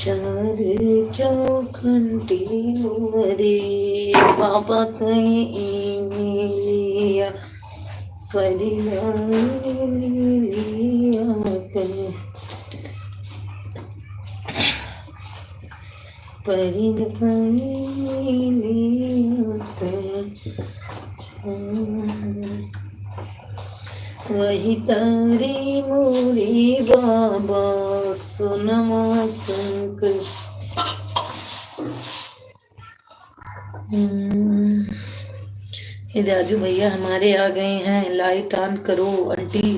चार चौखंडी उमरे बाबा कहीं लिया परिवार लिया कहीं परिवार लिया कहीं वही तारी मोरी बाबा सुनमा शंकर। ये राजू भैया हमारे आ गए हैं। लाइट ऑन करो आंटी।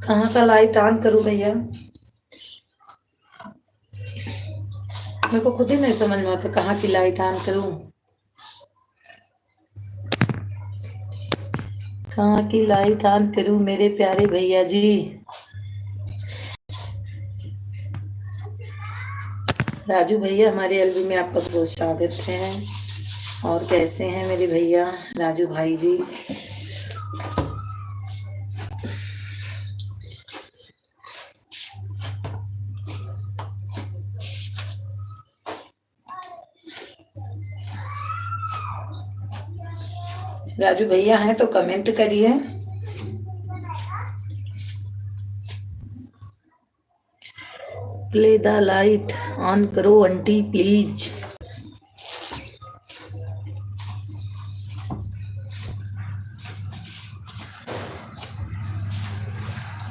कहाँ का लाइट ऑन करूं भैया? मेरे को खुद ही नहीं समझ में आता कहाँ की लाइट ऑन करूं, कहाँ की लाइट ऑन करूं मेरे प्यारे भैया जी। राजू भैया हमारे एल्बम में आपका बहुत स्वागत है। और कैसे हैं मेरे भैया राजू भाई जी? राजू भैया हैं तो कमेंट करिए। प्ले द लाइट ऑन करो आंटी प्लीज।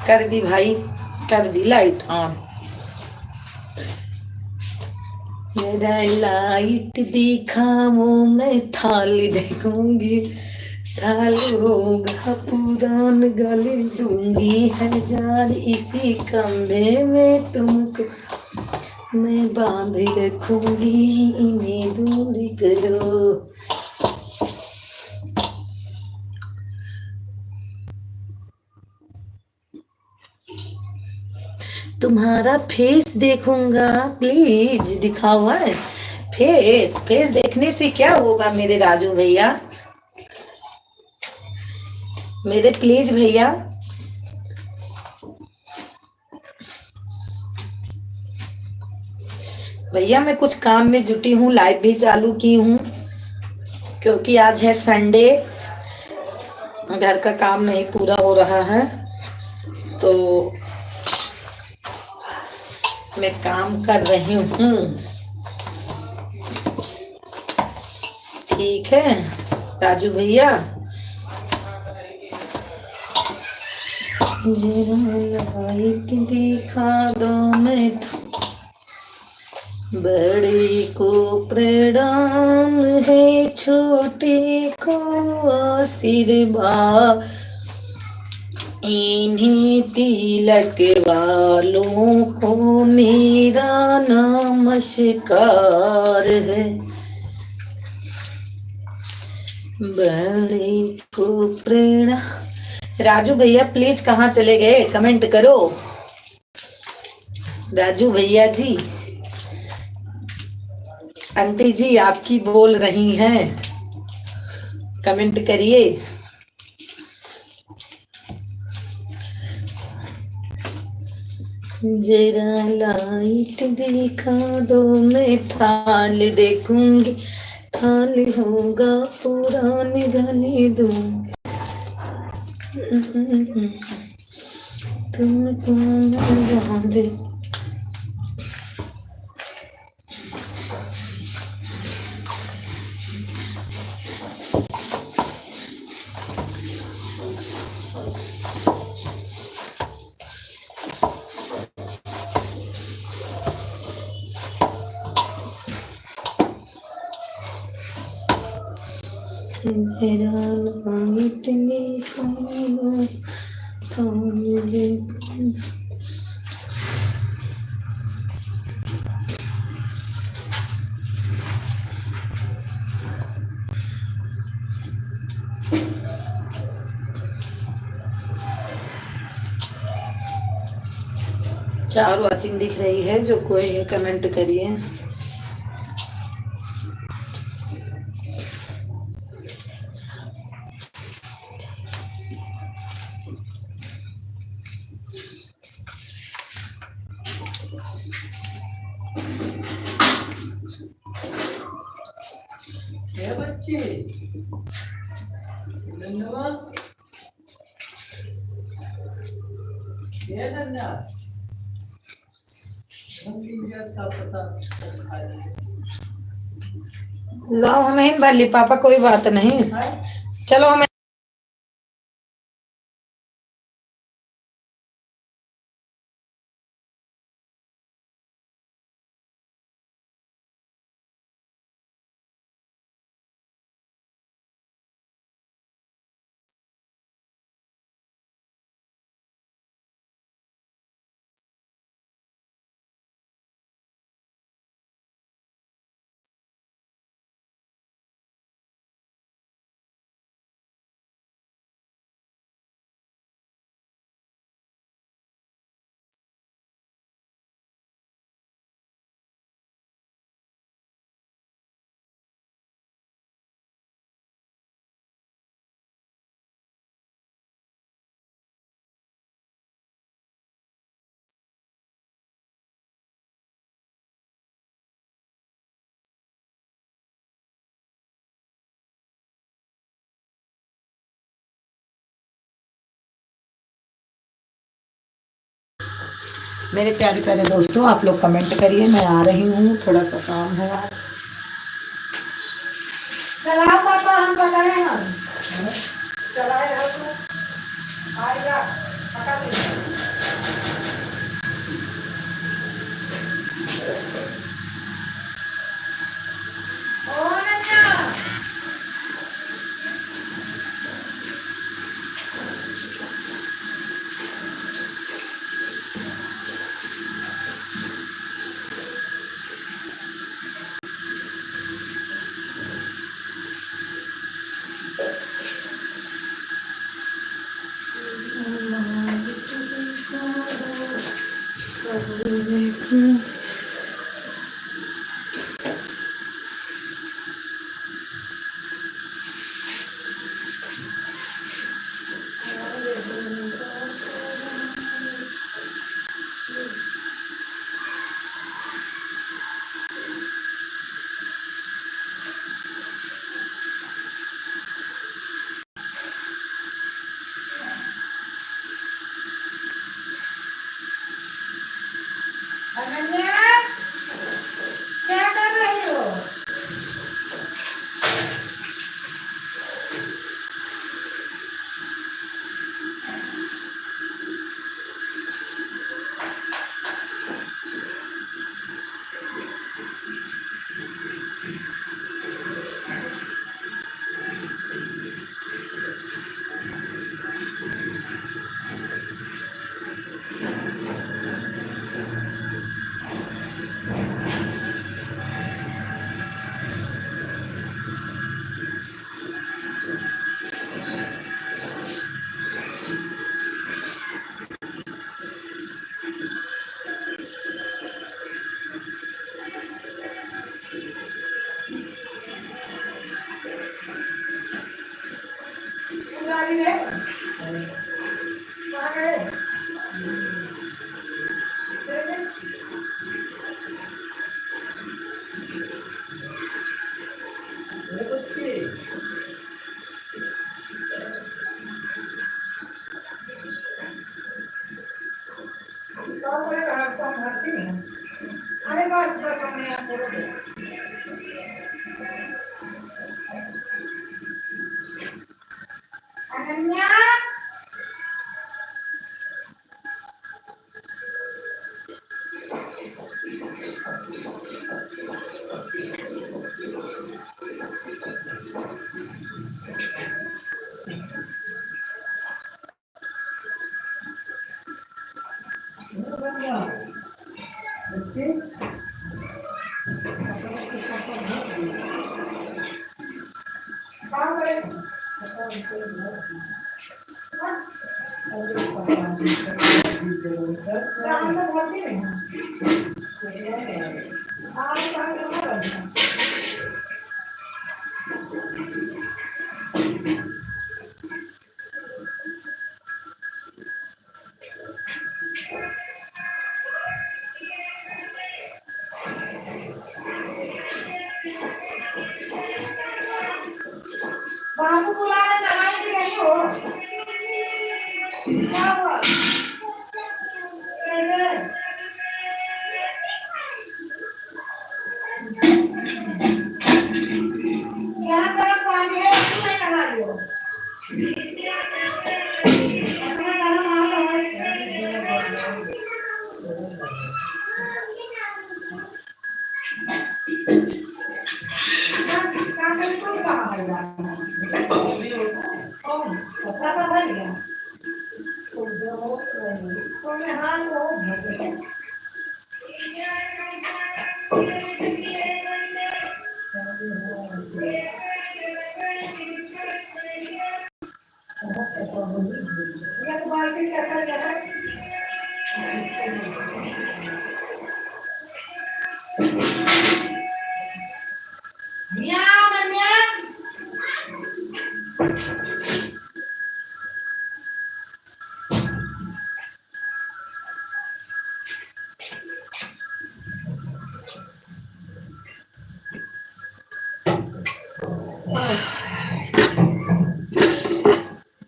कर दी भाई, कर दी लाइट ऑन। मेरा लाइट दिखाओ मैं थाली देखूंगी, थाल होगा पुरान गले दूंगी है जान इसी कमरे में तुमको मैं बांध रखूंगी, इन्हें दूर करो। तुम्हारा फेस देखूंगा प्लीज, दिखा हुआ है फेस। फेस देखने से क्या होगा मेरे राजू भैया, मेरे प्लीज भैया। भैया मैं कुछ काम में जुटी हूँ, लाइव भी चालू की हूँ क्योंकि आज है संडे, घर का काम नहीं पूरा हो रहा है तो मैं काम कर रही हूँ। ठीक है राजू भैया। लाइट दिखा दो मैं बड़े को प्रणाम है छोटे को आशीर्वाद, इन्हीं तिलक वालों को मेरा नमस्कार है। बड़े को प्रणाम। राजू भैया प्लीज कहाँ चले गए, कमेंट करो। राजू भैया जी, आंटी जी आपकी बोल रही हैं, कमेंट करिए। जरा लाइट दिखा दो, मैं थाल देखूंगी, थाल होगा पुरानी गली दूंगी, तुमको दे। जरा लाइट दिखा दो, थाल देखूंगी। चार वॉचिंग दिख रही है, जो कोई है कमेंट करिए। बच्चे लो हमें भली पापा, कोई बात नहीं, चलो हमें। मेरे प्यारे प्यारे दोस्तों, आप लोग कमेंट करिए, मैं आ रही हूँ, थोड़ा सा काम है आज। चलाओ पापा, हम पकाए हैं, चलाए रहो तो आएगा, पका देंगे। ओ नन्ना, अनन्या क्या कर रही हो? अरे बस बस हमने आपको अनन्या बाबू बुलाने दवाई दे रही हो क्या हुआ कैसे यहाँ गर्म पानी है उसमें नहीं लगा लियो अपना गर्म हाल है काम कर तो कहाँ है कौन कपड़ा का भर गया तो मैं हाथ वो भर गया एक बाल्टी कैसा गया म्याऊं म्याऊं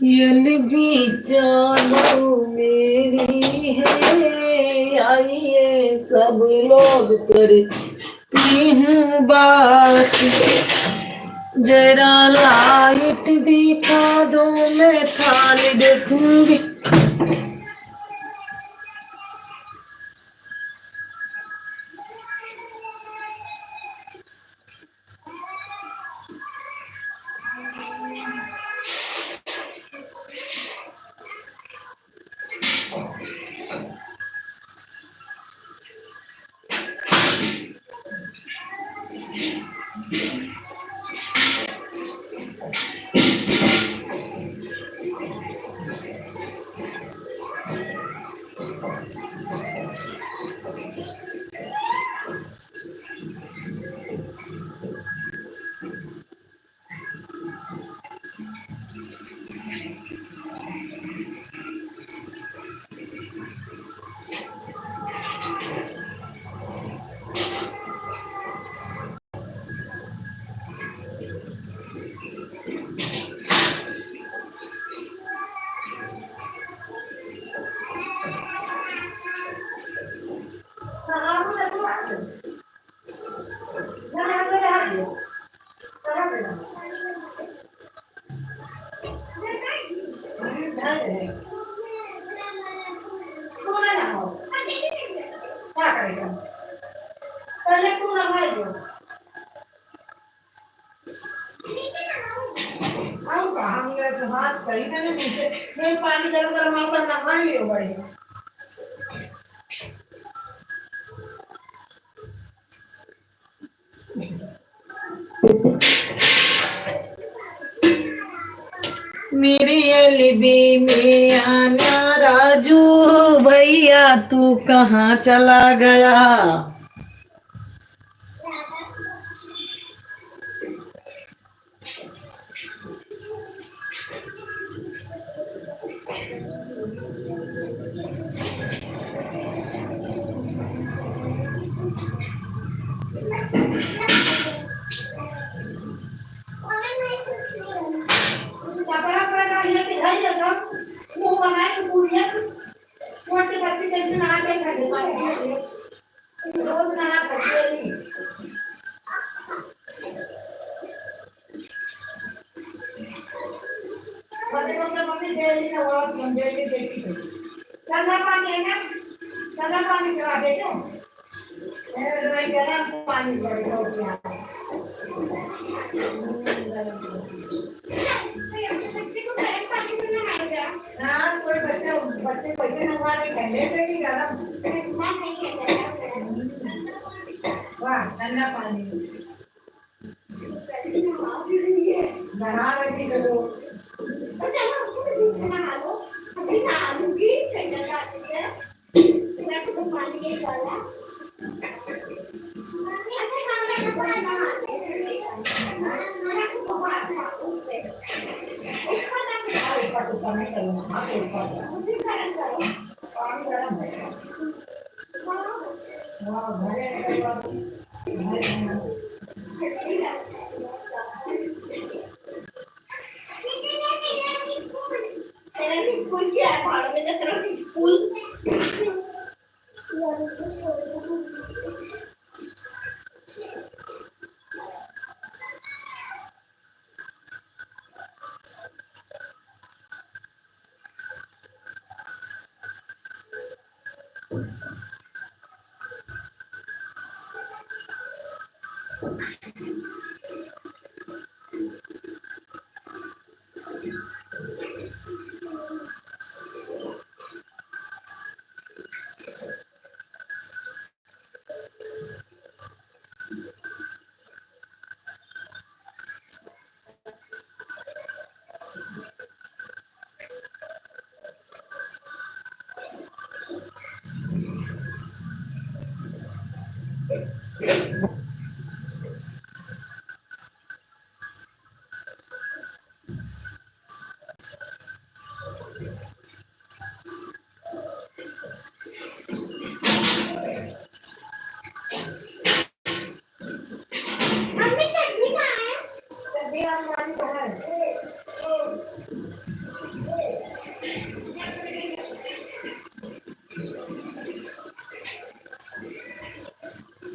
ये भी जानो मेरी है आइए सब लोग करती हूँ बात जरा लाइट दिखा दो मैं थाली देखूंगी पहले तू नहा लो आऊंगा हम गए तो हाथ सही ना नीचे फिर पानी गर्म गर्म आपका नहा लियो बढ़िया मेरे अलबी में आना राजू भैया तू कहाँ चला गया छोटे बच्चे कैसे नहाते ठंडा पानी करा दे दो मैं गरम पानी कर दो बच्चे को गरम पानी में नहाएगा हाँ कोई बच्चे बच्चे पैसे नहा रहे ठंडे से कि गरम ठंडा नहीं है वाह ठंडा पानी नहा रही थी तो चलो उसको भी नहा लो अभी नहा लूंगी ठंडा पानी है मैं तो पानी के डाला अच्छा खाना नहाते मेरा को बात ना उस पे उसका ना ऊपर तो पानी करो हां ऊपर मुझे गरम करो पानी गरम है वाह घरे फूल क्या है पहाड़ में चक्र फूल मम्मी चटनी कहाँ है चटनी वाली कहाँ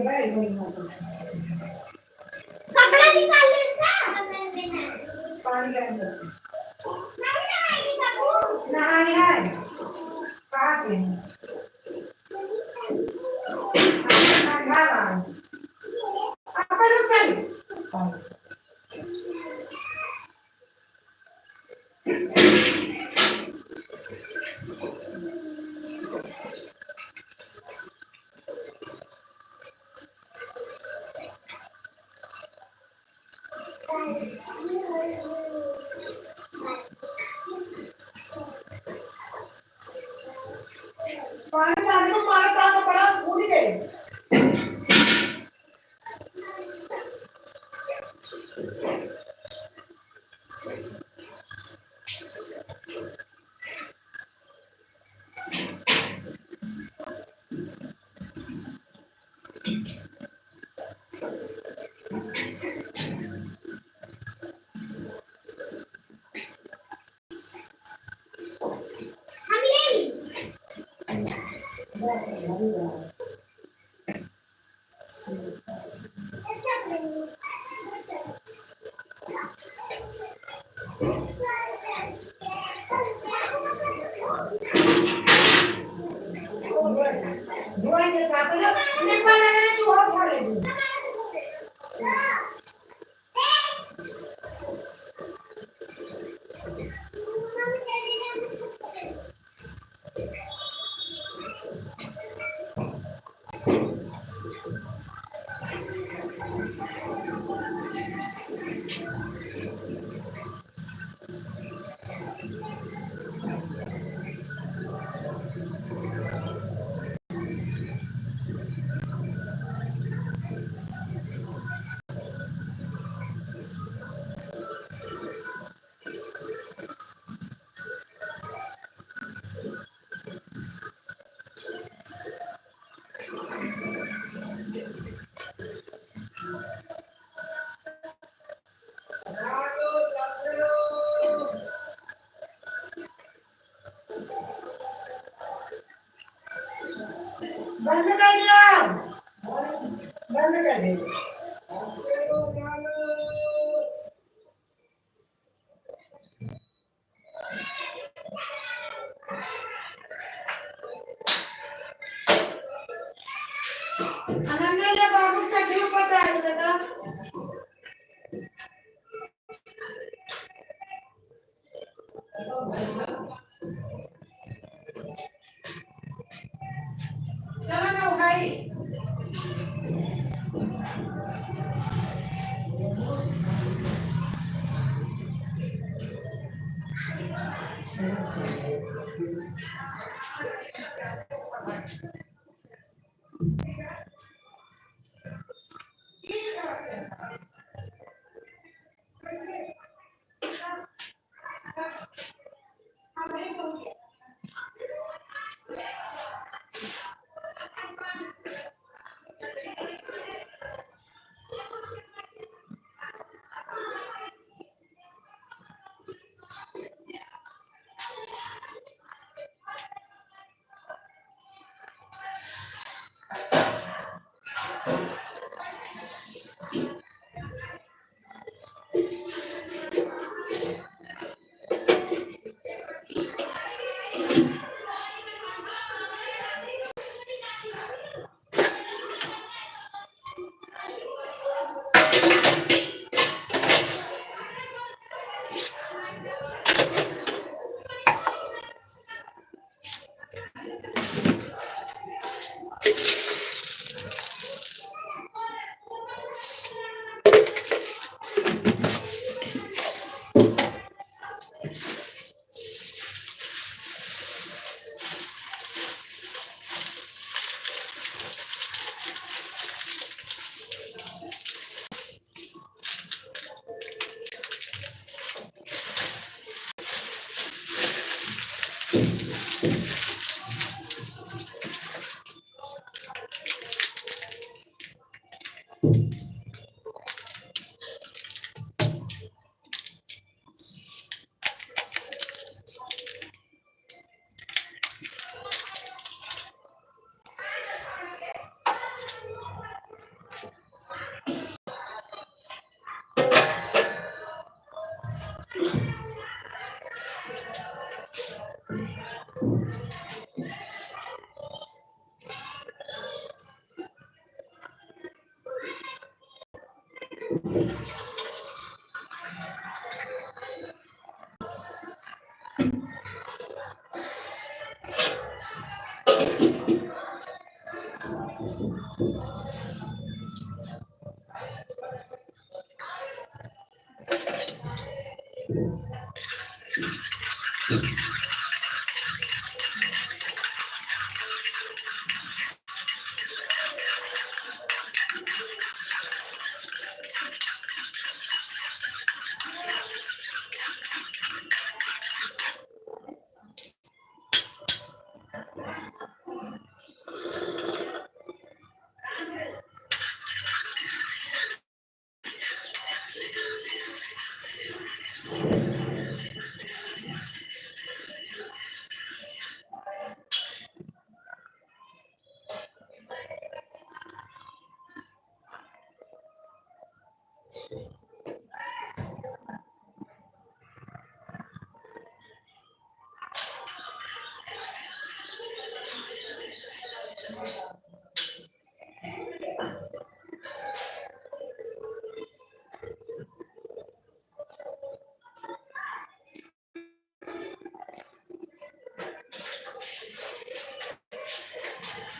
है कपड़ा निकाल लो इसका पानी के अंदर नहाने है कहाँ पे आप रुक चल पानी डालने को मारा डालना पड़ा भूल गए बंद कर दिया, बंद कर दिया। अनन्या बाबू चटनी ऊपर डाल बेटा। चलो ना भाई।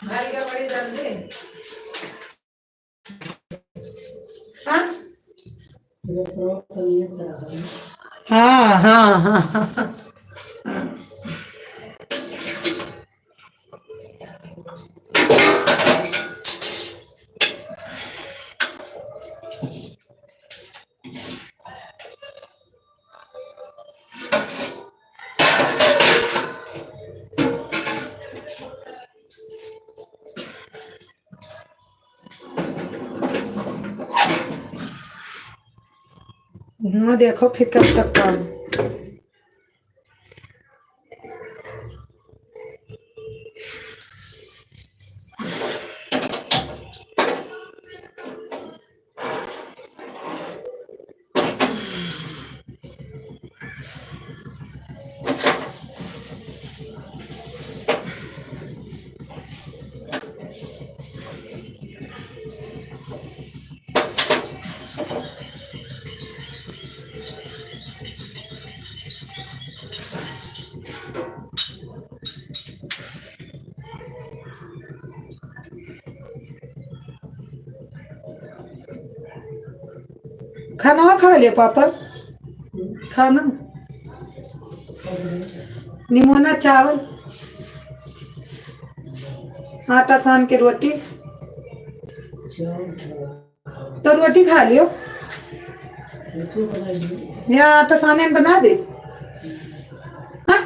भाई क्या बड़ी दर्द है? हाँ हाँ हाँ हाँ हाँ। देखो फिर कब तक काम। खाना खा लिया पापा? खाना निमोना चावल आटा सान के रोटी तो रोटी खा लियो या आटा साने में बना दे। हाँ?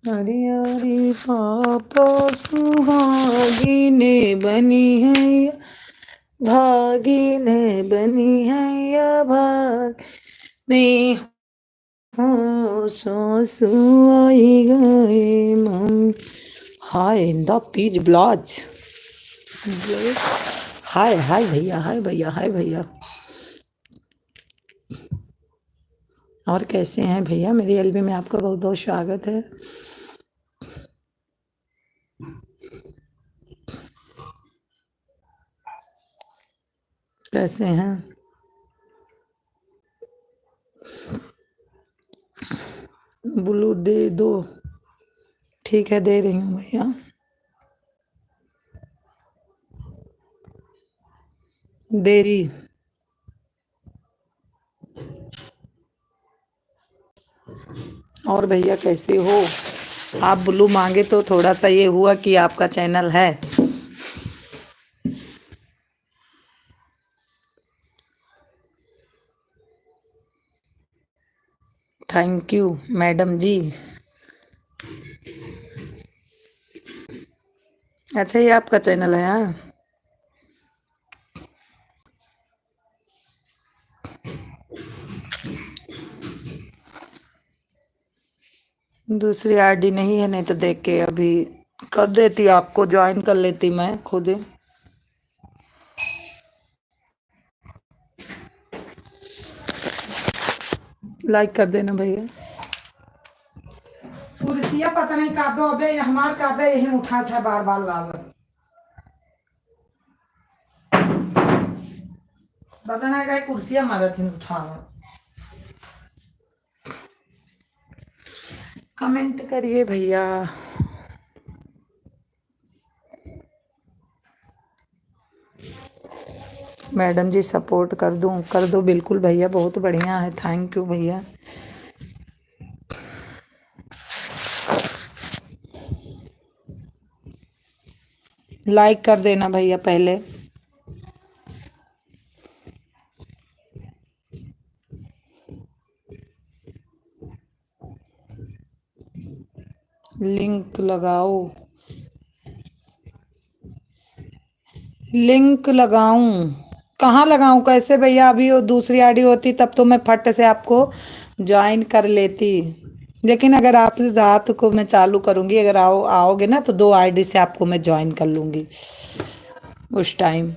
हरी हरी पापा सुहागिने बनी है या भागिने बनी है या भाग नहीं हो सासू आई गए मम। हाय इन द पीच ब्लाज। हाय हाय भैया हाय भैया हाय भैया। और कैसे हैं भैया? मेरी एलबी में आपका बहुत बहुत स्वागत है। कैसे हैं? ब्लू दे दो। ठीक है दे रही हूँ भैया। देरी और भैया कैसे हो आप? ब्लू मांगे तो थोड़ा सा ये हुआ कि आपका चैनल है। थैंक यू मैडम जी। अच्छा ये आपका चैनल है? हाँ दूसरी आईडी नहीं है, नहीं तो देख के अभी कर देती, आपको ज्वाइन कर लेती मैं खुद ही। लाइक कर देना भैया। कुर्सियाँ पता नहीं काबे अबे हमार काबे यही उठा उठा बार बार लावत पता नहीं क्या कुर्सियाँ मदद ही उठावत। कमेंट करिए भैया। मैडम जी सपोर्ट कर दूं? कर दो बिल्कुल भैया, बहुत बढ़िया है। थैंक यू भैया। लाइक कर देना भैया पहले। लिंक लगाओ। लिंक लगाऊं? कहाँ लगाऊं कैसे भैया? अभी वो दूसरी आईडी होती तब तो मैं फट से आपको ज्वाइन कर लेती, लेकिन अगर आप रात को मैं चालू करूंगी, अगर आओगे ना तो 2 आईडी से आपको मैं ज्वाइन कर लूंगी उस टाइम।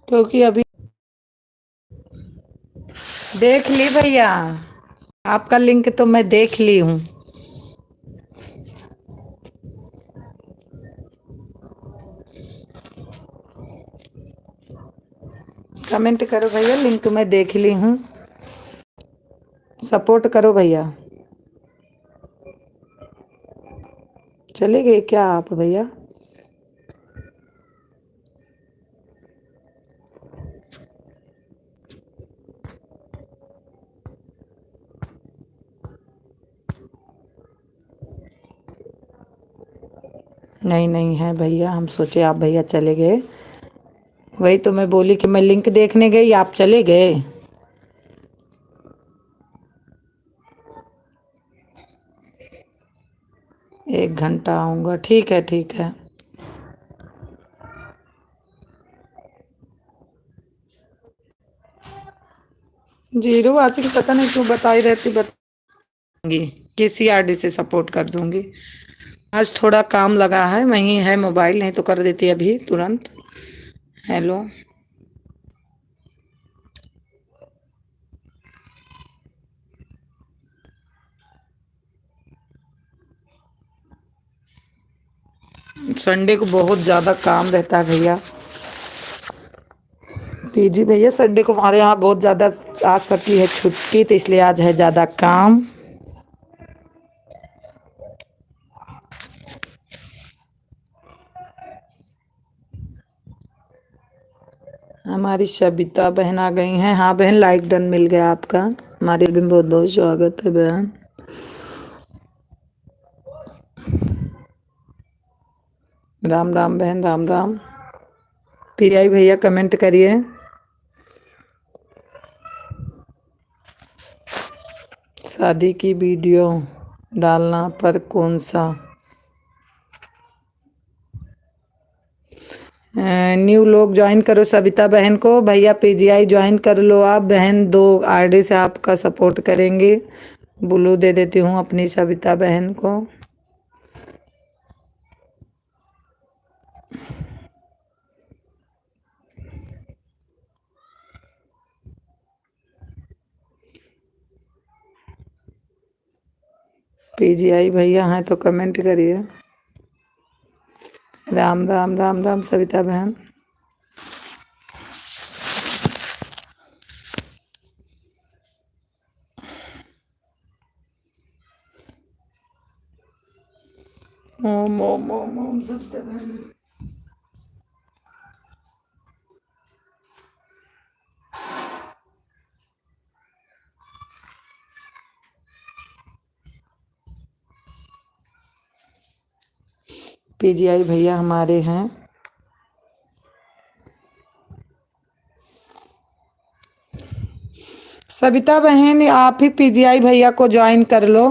क्योंकि अभी देख ली भैया, आपका लिंक तो मैं देख ली हूँ। कमेंट करो भैया, लिंक मैं देख ली हूँ। सपोर्ट करो भैया। चले गए क्या आप भैया? नहीं नहीं है भैया, हम सोचे आप भैया चले गए, वही तो मैं बोली कि मैं लिंक देखने गई आप चले गए। 1 घंटा आऊँगा। ठीक है ठीक है। जीरो आजकल पता नहीं क्यों बताई रहती, बताऊंगी किसी आईडी से सपोर्ट कर दूंगी। आज थोड़ा काम लगा है, वहीं है मोबाइल, नहीं तो कर देती अभी तुरंत। हेलो संडे को बहुत ज़्यादा काम रहता है भैया। पीजी भैया संडे को हमारे यहाँ बहुत ज़्यादा, आज सबकी है छुट्टी तो इसलिए आज है ज़्यादा काम। हमारी सबिता बहन आ गई हैं। हाँ बहन, लाइक डन मिल गया आपका। हमारे भी बहुत बहुत स्वागत है बहन। राम राम बहन, राम राम। पिरियाई भैया कमेंट करिए। शादी की वीडियो डालना पर कौन सा? न्यू लोग ज्वाइन करो सबिता बहन को। भैया पीजीआई ज्वाइन कर लो आप बहन, 2 आईडी से आपका सपोर्ट करेंगे। ब्लू दे देती हूँ अपनी सबिता बहन को। पीजीआई भैया हैं तो कमेंट करिए। राम राम, राम राम सविता बहन। ओम ओम ओम ओम सविता बहन। पीजीआई भैया हमारे हैं। सविता बहन आप ही पीजीआई भैया को ज्वाइन कर लो।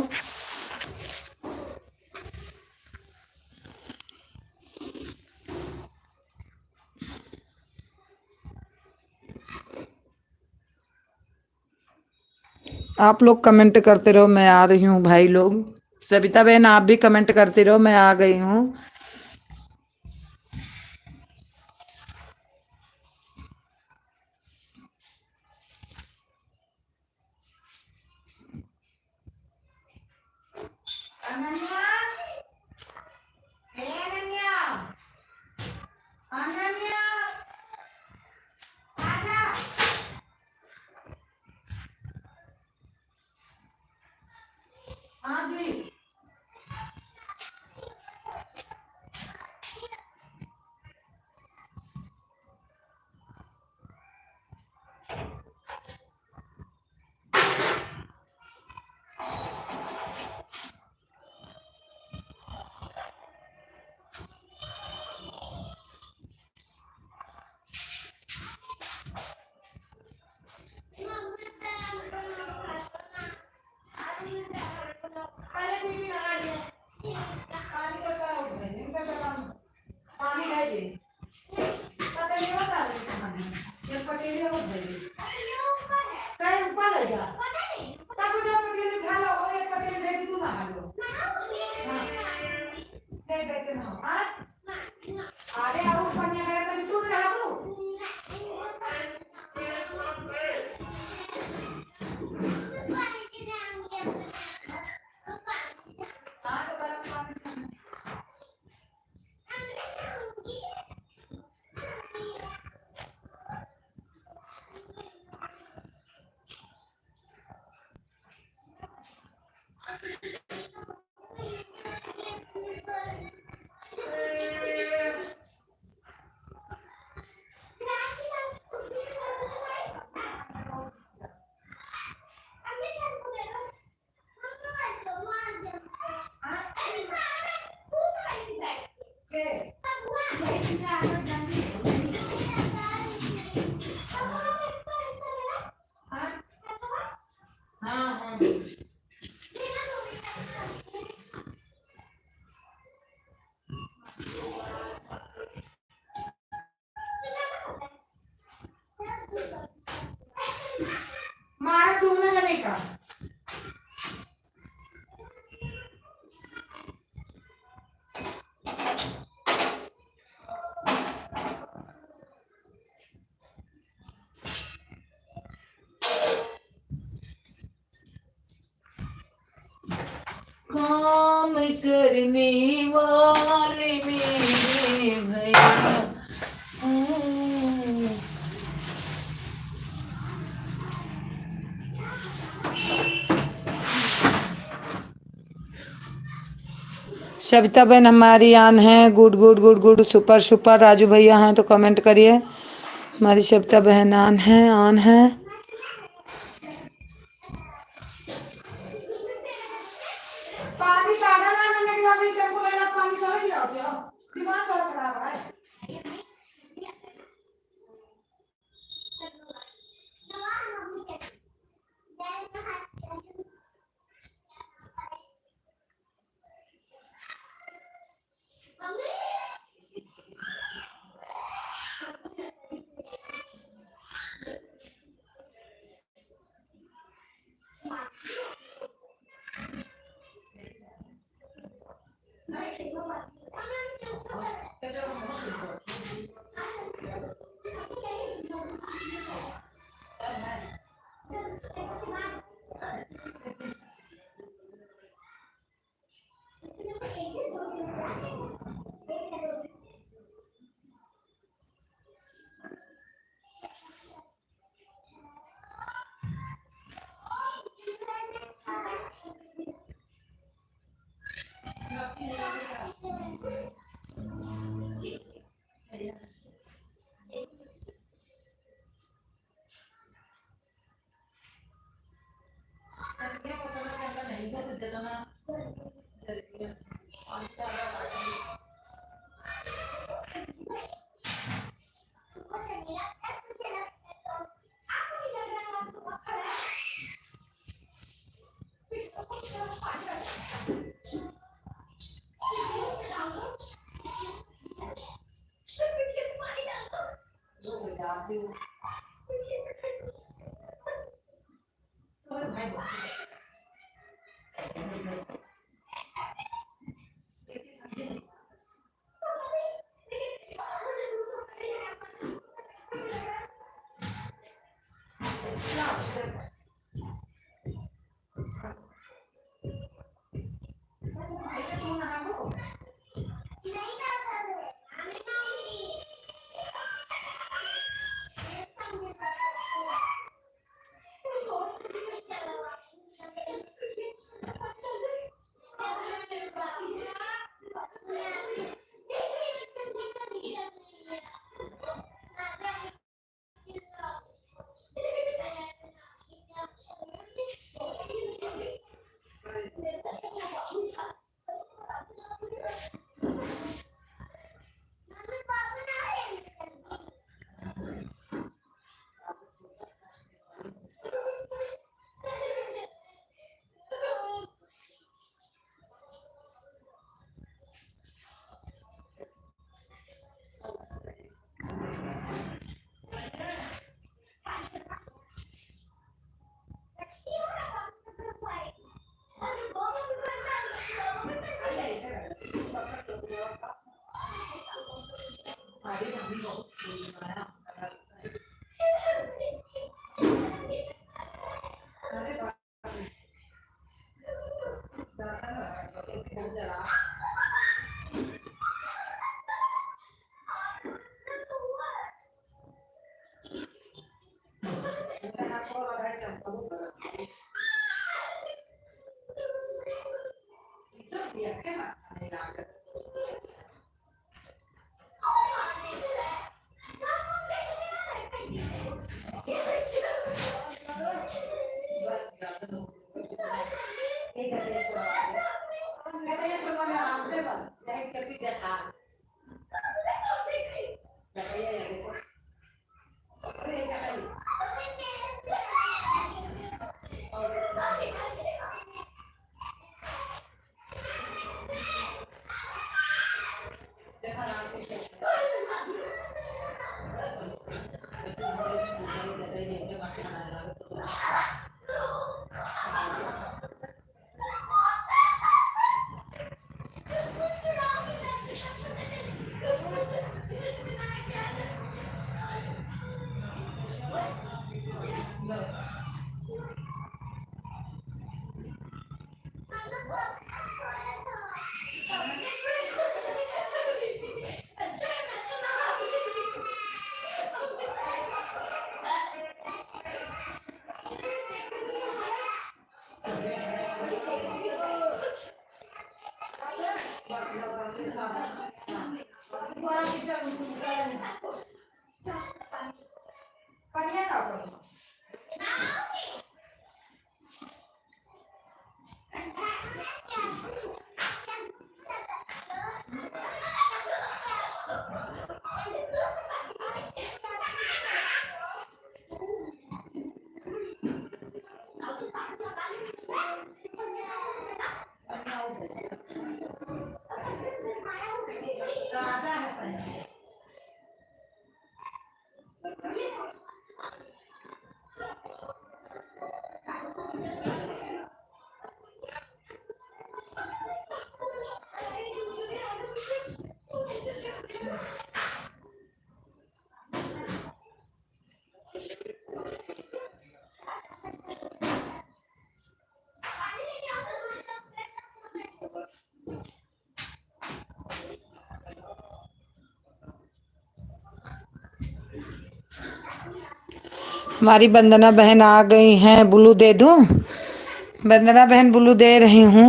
आप लोग कमेंट करते रहो, मैं आ रही हूँ भाई लोग। सविता बहन आप भी कमेंट करती रहो, मैं आ गई हूँ। अनन्या, हे अनन्या, अनन्या, आजा। हाँ जी। पहले दीदी लगा दिए। पानी का क्या उठ रही है? इनका क्या काम? पानी है जी। पतली होता है इसका पानी। ये पतली उठ रही है। कहीं ऊपर है क्या? तब जो पतली उठा लो, वो एक पतली दे दी तू ना लो। हाँ। ले बैठे ना। हाँ? अरे और ऊपर नहीं गया तो तू रहा तू। हाँ तो गरम पानी। मारे दोनों जने का। काम करने वाले में भैया। सविता बहन हमारी आन है, good good good good, super super. Raju भैया हैं तो कमेंट करिए। हमारी सविता बहन आन है, आन है। पानी सारा ना मैंने कि अभी से बोलेगा पानी सारा गिरा दिया, दिमाग थोड़ा खराब है। हमारी वंदना बहन आ गई हैं। ब्लू दे दूं? वंदना बहन ब्लू दे रही हूँ,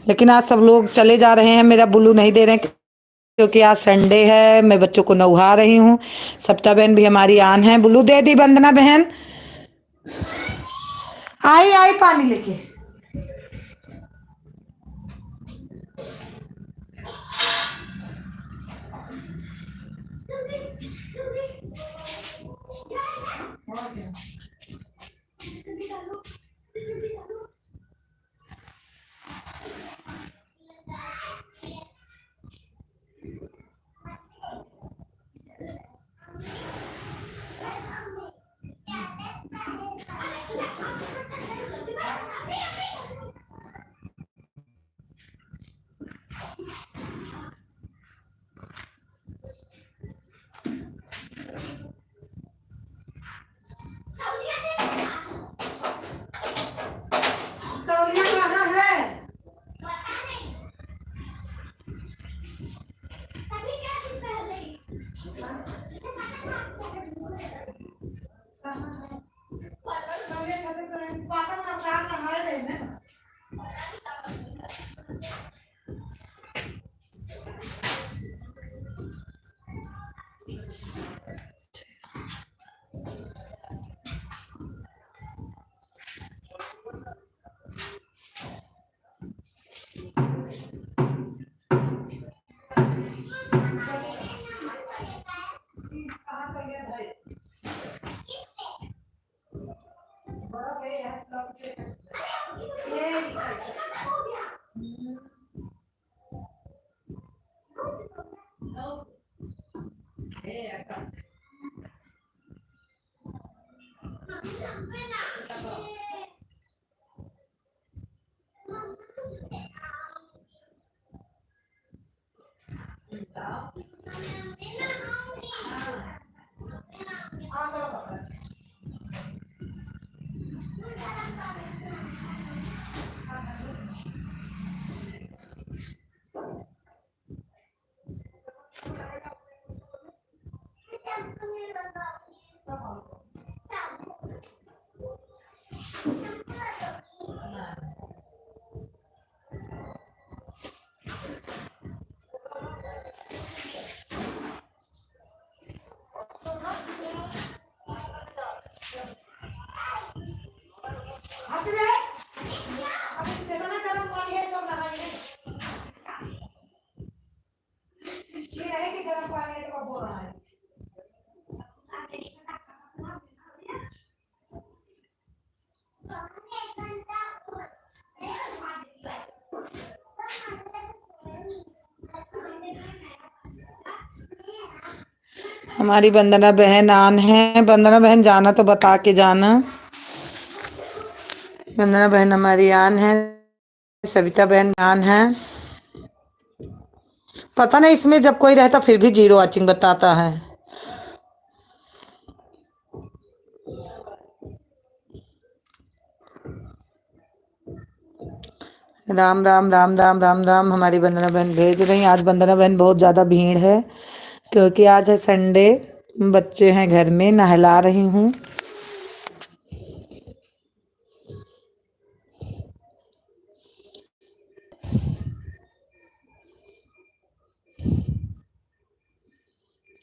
लेकिन आज सब लोग चले जा रहे हैं, मेरा ब्लू नहीं दे रहे हैं क्योंकि आज संडे है। मैं बच्चों को नहला रही हूँ। सप्ता बहन भी हमारी आन है। ब्लू दे दी वंदना बहन? आई आई पानी लेके। तौलिया कहाँ है? पापा का कार लगा रहे हैं। हमारी वंदना बहन आन है। वंदना बहन जाना तो बता के जाना। वंदना बहन हमारी आन है। सविता बहन आन है। पता नहीं इसमें जब कोई रहता फिर भी 0 वॉचिंग बताता है। राम राम राम राम राम राम। हमारी वंदना बहन भेज रही। आज वंदना बहन बहुत ज़्यादा भीड़ है क्योंकि आज है संडे। बच्चे हैं घर में, नहला रही हूँ।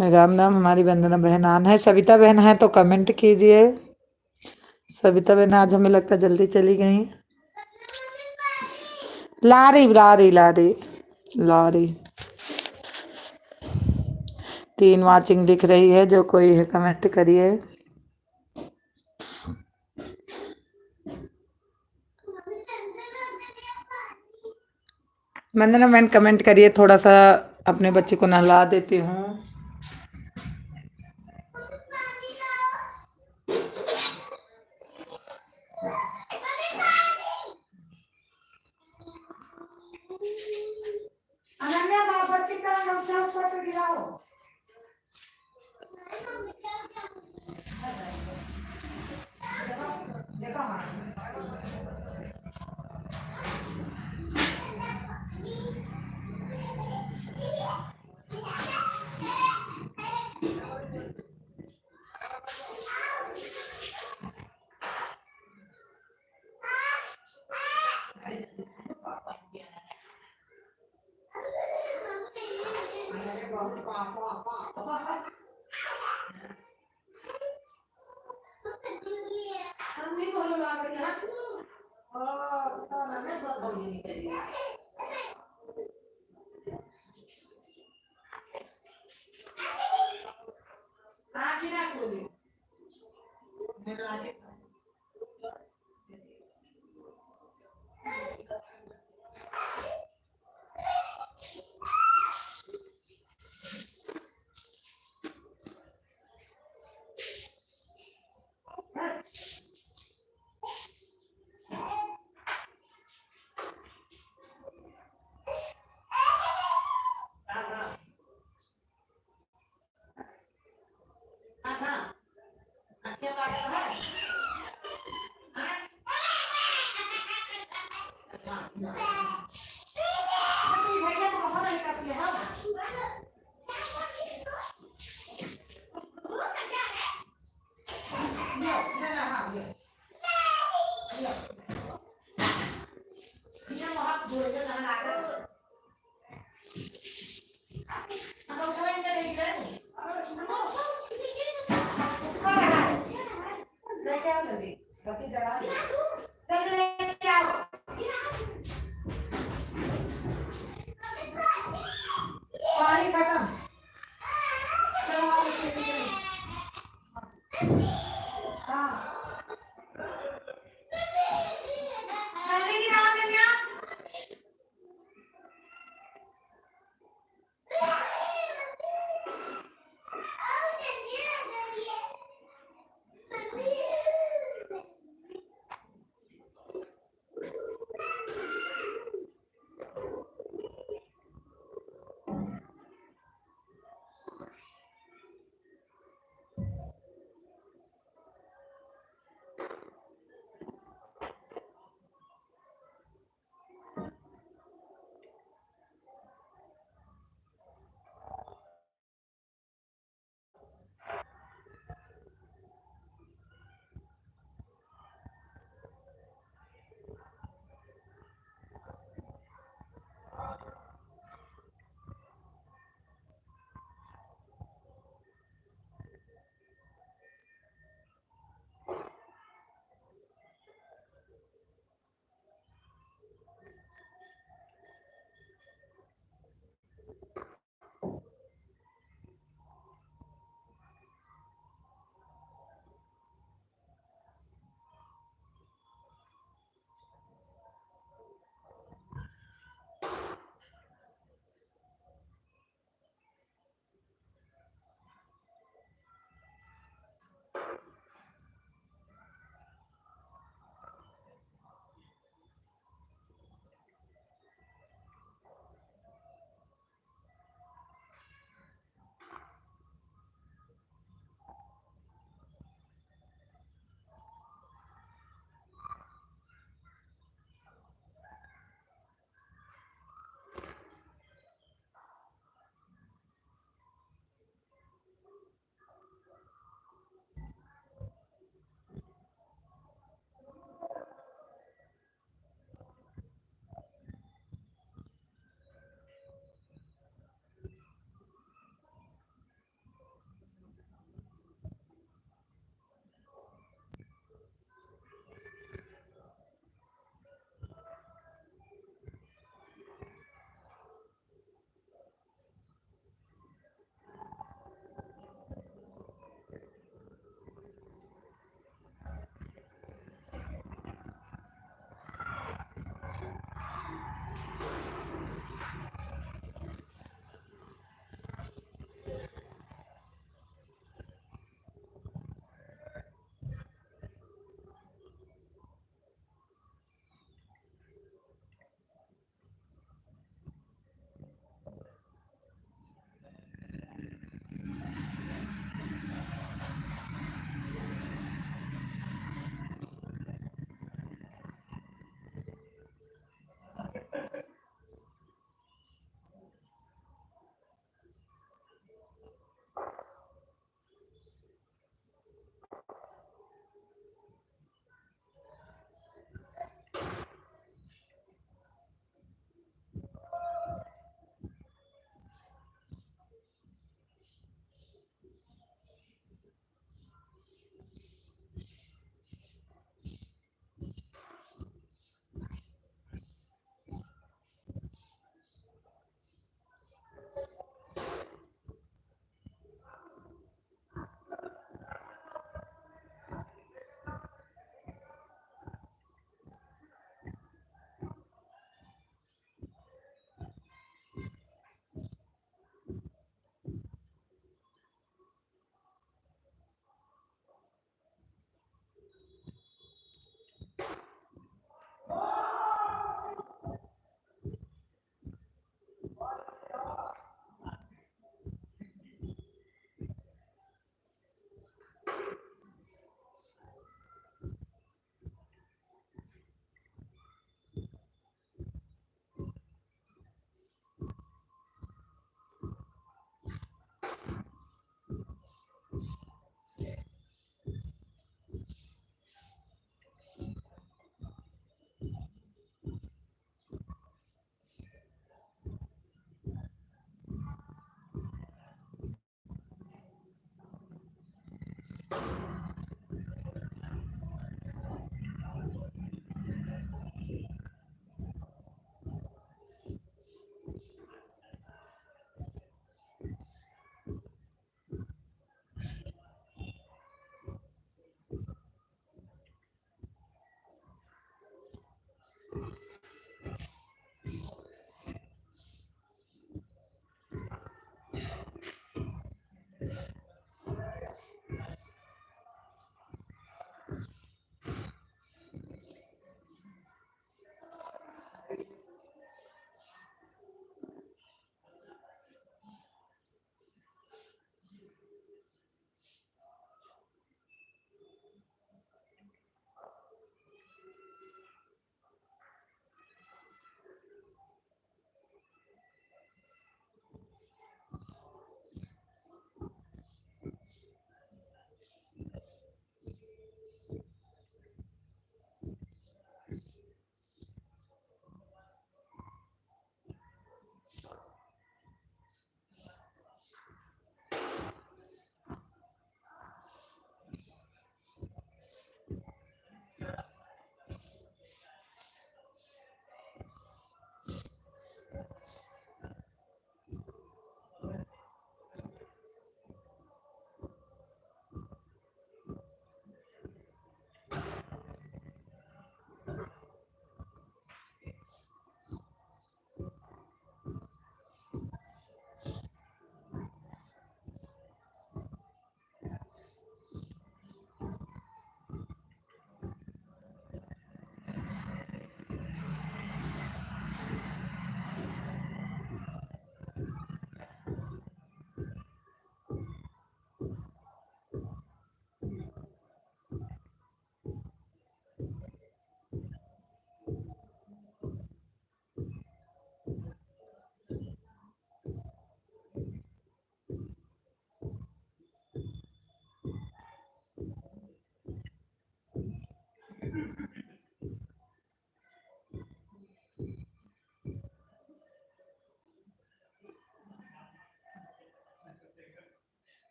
राम नाम हमारी वंदना बहन आन है। सविता बहन है तो कमेंट कीजिए। सविता बहन आज हमें लगता है जल्दी चली गई। ला रही ला रही ला रही ला रही। 3 वाचिंग दिख रही है, जो कोई है कमेंट करिए। वंदना बहन कमेंट करिए, थोड़ा सा अपने बच्चे को नहला देती हूँ। अनन्या बच्चे का ऊपर से गिराओ। देखो पानी खत्म।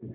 क्या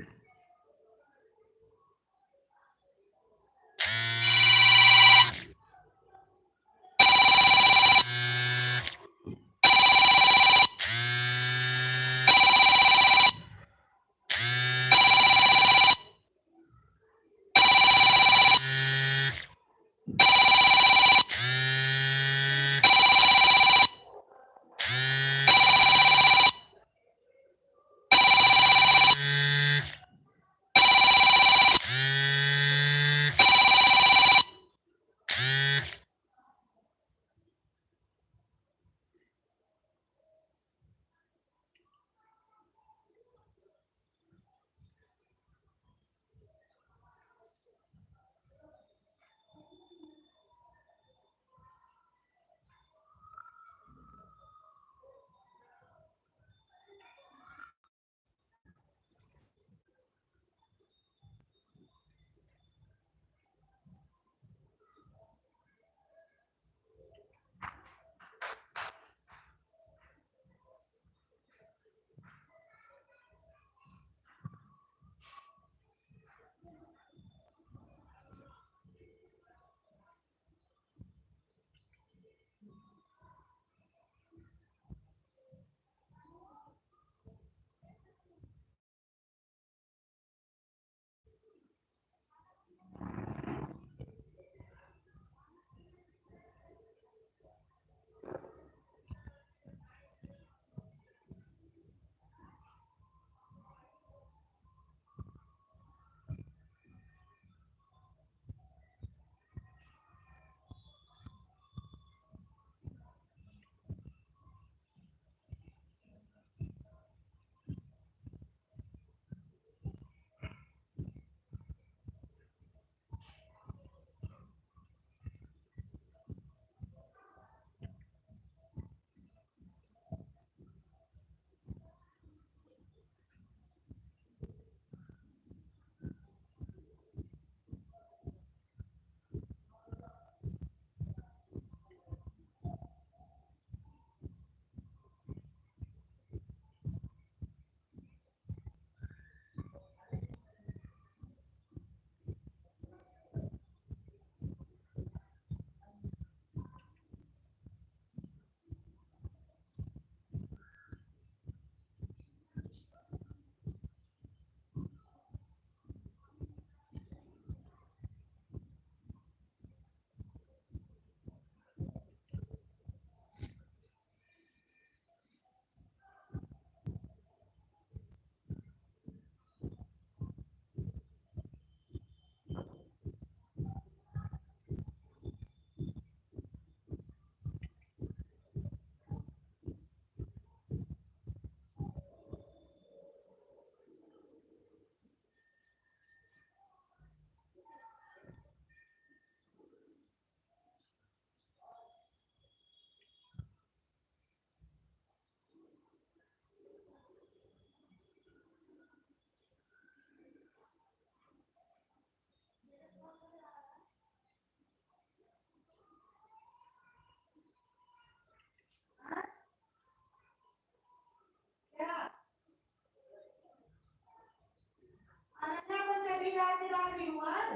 अनन्या को चली रात मिला रही हूँ आज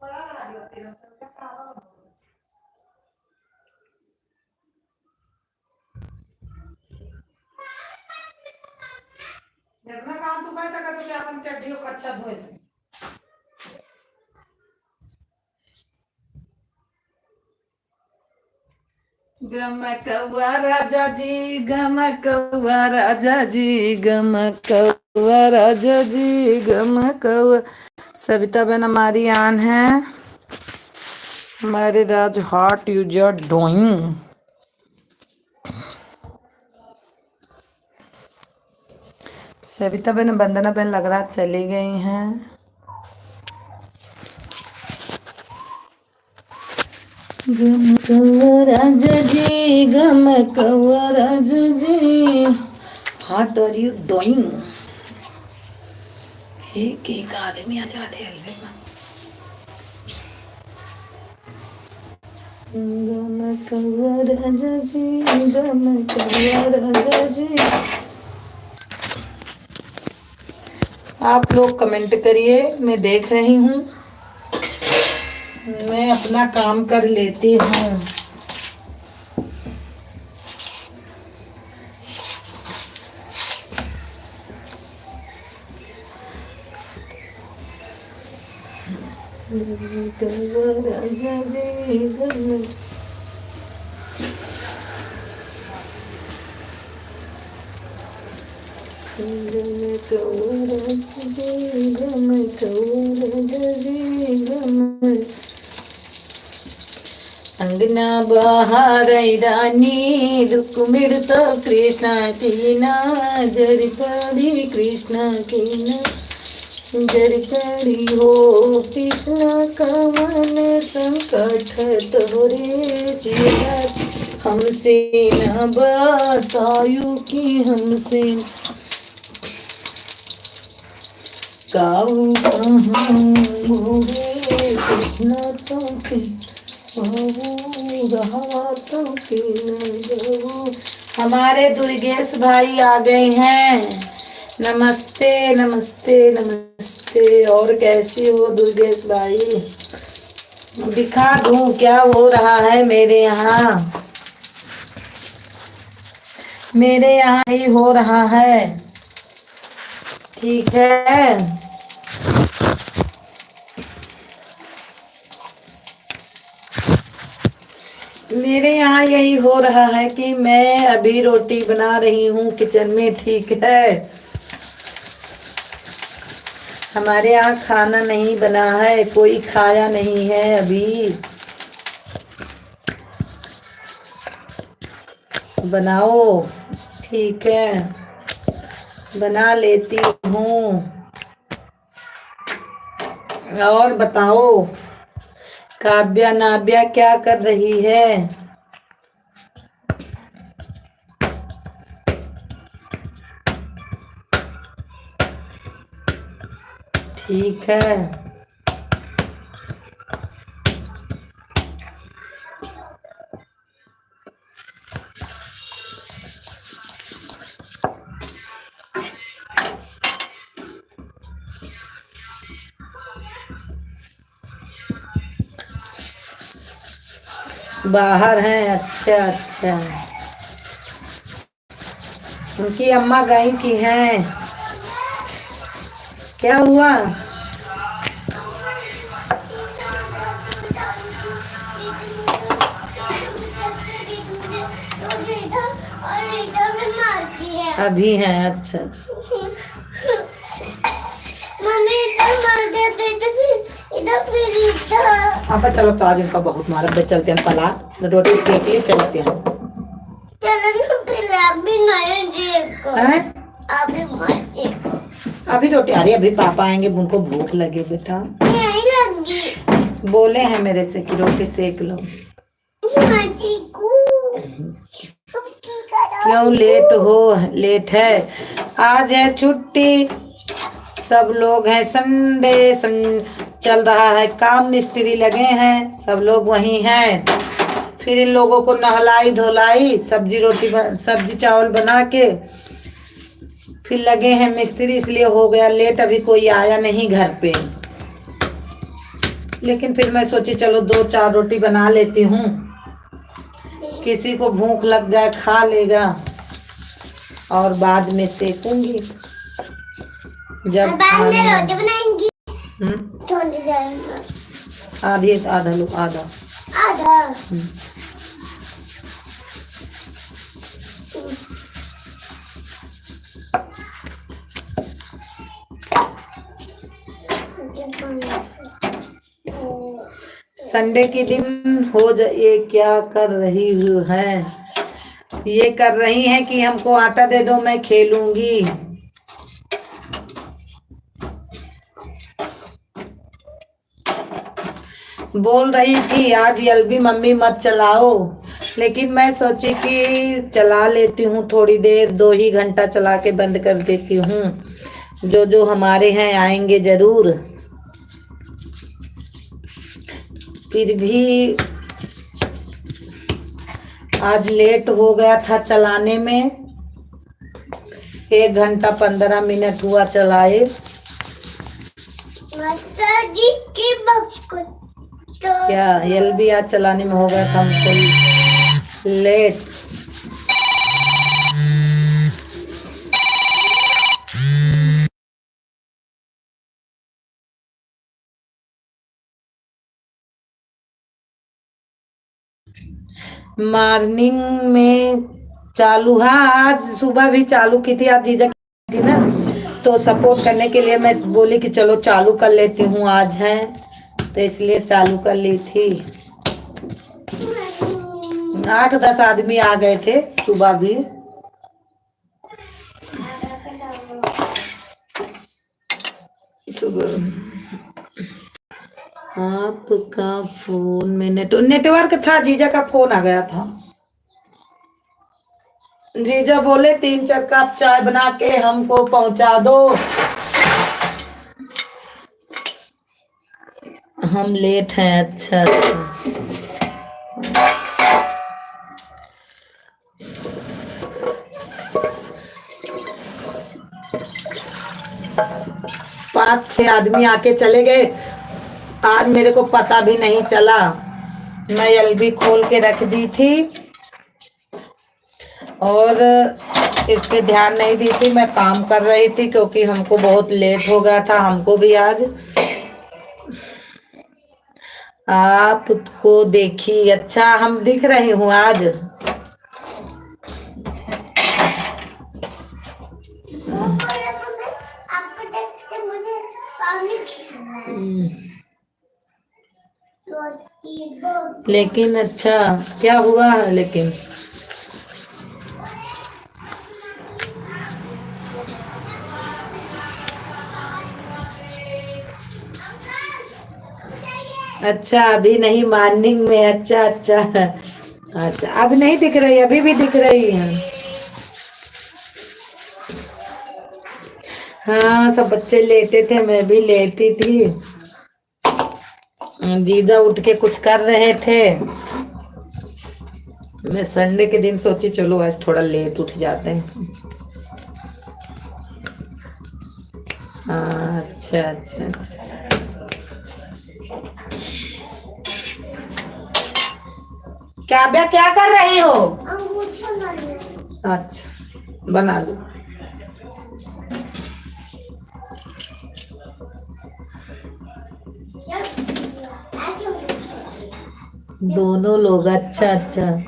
बड़ा लगा दिया तेरा सबका काला देखना काम तू कैसा कर तो अपन चड्डियों को अच्छा धोए से गमकवा राजा जी गमकवा राजा जी गमकवा राजा जी गमकवा। सविता बहन हमारी आन है। हमारे राज हॉट यूजर डोइंग। सविता बहन वंदना बहन लग रहा चली गई हैं। गमकवा राजा जी गमकवा राजा जी हॉट आर यू डूइंग। एक आदमी आ जाते हलवे में। गमकवा राजा जी गमकवा राजा जी। आप लोग कमेंट करिए, मैं देख रही हूँ। मैं अपना काम कर लेती हूँ। अंगना बाहर रानी दुख मिड़ता कृष्णा की नजर पड़ी, कृष्णा की नजर पड़ी हो। कृष्णा का मन संकट तोरे जिया, हमसे न बतायु कि हमसे काऊ कहाँ मोरे कृष्ण तो के रहा तो के न जाऊं। हमारे दुर्गेश भाई आ गए हैं। नमस्ते नमस्ते नमस्ते। और कैसी हो दुर्गेश भाई? दिखा दूं क्या हो रहा है मेरे यहाँ? मेरे यहाँ ही हो रहा है, ठीक है। मेरे यहाँ यही हो रहा है कि मैं अभी रोटी बना रही हूँ किचन में, ठीक है। हमारे यहाँ खाना नहीं बना है, कोई खाया नहीं है अभी। बनाओ, ठीक है, बना लेती हूँ। और बताओ, काव्या नाव्या क्या कर रही है? ठीक है। बाहर हैं, अच्छा अच्छा। उनकी अम्मा गई की हैं। क्या हुआ? अभी हैं, अच्छा अच्छा। अब चलो, तो आज इनका बहुत मारा। चलते हैं पला, रोटी सेक लिए, चलते हैं। अभी रोटी आ रही है, अभी पापा आएंगे, उनको भूख लगी बेटा। नहीं लगी। बोले हैं मेरे से कि रोटी सेक लो। क्यों लेट हो? लेट है, आज है छुट्टी, सब लोग हैं, संडे चल रहा है, काम मिस्त्री लगे हैं, सब लोग वहीं हैं। फिर इन लोगों को नहलाई धुलाई, सब्जी रोटी सब्जी चावल बना के फिर लगे हैं मिस्त्री, इसलिए हो गया लेट। अभी कोई आया नहीं घर पे, लेकिन फिर मैं सोची चलो 2-4 रोटी बना लेती हूँ, किसी को भूख लग जाए खा लेगा, और बाद में सेकूंगी जब रोटी बनाएंगी। आधी आधा लो, आधा आधा। संडे के दिन हो जाए, क्या कर रही है? ये कर रही है कि हमको आटा दे दो, मैं खेलूंगी। बोल रही थी आज यलबी मम्मी मत चलाओ, लेकिन मैं सोची कि चला लेती हूँ थोड़ी देर, 2 ही घंटा चला के बंद कर देती हूँ। जो जो हमारे हैं आएंगे जरूर। फिर भी आज लेट हो गया था चलाने में, 1 घंटा 15 मिनट हुआ चलाए। माताजी की बकरी क्या एलबी आज चलाने में हो गया था हमको लेट। मॉर्निंग में चालू, हाँ आज सुबह भी चालू की थी, आज जीजा की थी ना, तो सपोर्ट करने के लिए मैं बोली कि चलो चालू कर लेती हूँ, आज है तो इसलिए चालू कर ली थी। 8-10 आदमी आ गए थे सुबह भी। सुबह आपका फोन में नेटवर्क था, जीजा का फोन आ गया था। जीजा बोले 3-4 कप चाय बना के हमको पहुंचा दो, हम लेट हैं। अच्छा अच्छा, 5-6 आदमी आके चले गए, आज मेरे को पता भी नहीं चला। मैं एलबी खोल के रख दी थी और इस पे ध्यान नहीं दी थी, मैं काम कर रही थी क्योंकि हमको बहुत लेट हो गया था, हमको भी आज। आपको देखी, अच्छा हम दिख रही हूँ आज। आपको देखते मुझे पानी लेकिन अच्छा क्या हुआ है, लेकिन अच्छा अभी नहीं, मॉर्निंग में। अच्छा अच्छा अच्छा, अब नहीं दिख रही, अभी भी दिख रही है। हाँ सब बच्चे लेटे थे, मैं भी लेटी थी। जीजा उठ के कुछ कर रहे थे, मैं संडे के दिन सोची चलो आज थोड़ा लेट उठ जाते हैं। हाँ अच्छा अच्छा अच्छा, क्या बे क्या कर रही हो? अच्छा बना लो। दोनों लोग, अच्छा अच्छा।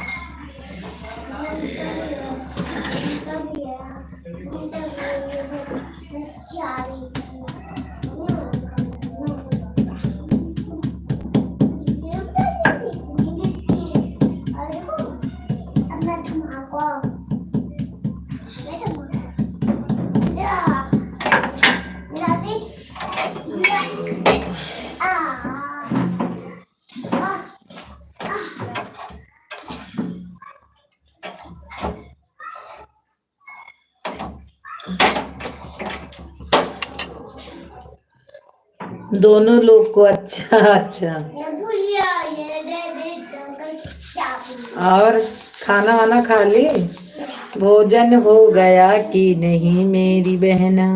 दोनों लोग को, अच्छा अच्छा। और खाना वाना खा ली? भोजन हो गया कि नहीं मेरी बहना?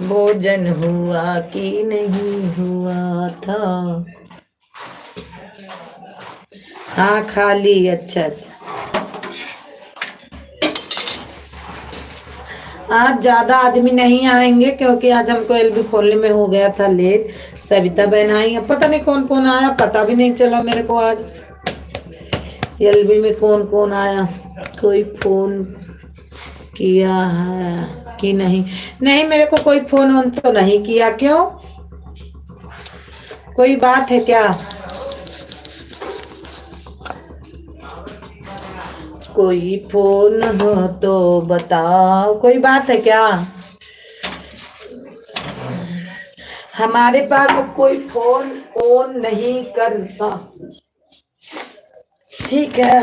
भोजन हुआ कि नहीं हुआ था? हाँ खा ली। अच्छा अच्छा, आज ज्यादा आदमी नहीं आएंगे क्योंकि आज हमको एलबी खोलने में हो गया था लेट। सविता बहन आई है, पता नहीं कौन कौन आया, पता भी नहीं चला मेरे को आज एलबी में कौन कौन आया। कोई फोन किया है कि नहीं? नहीं मेरे को कोई फोन ऑन तो नहीं किया। क्यों, कोई बात है क्या? कोई फोन हो तो बताओ, कोई बात है क्या? हमारे पास अब कोई फोन ऑन नहीं करता, ठीक है।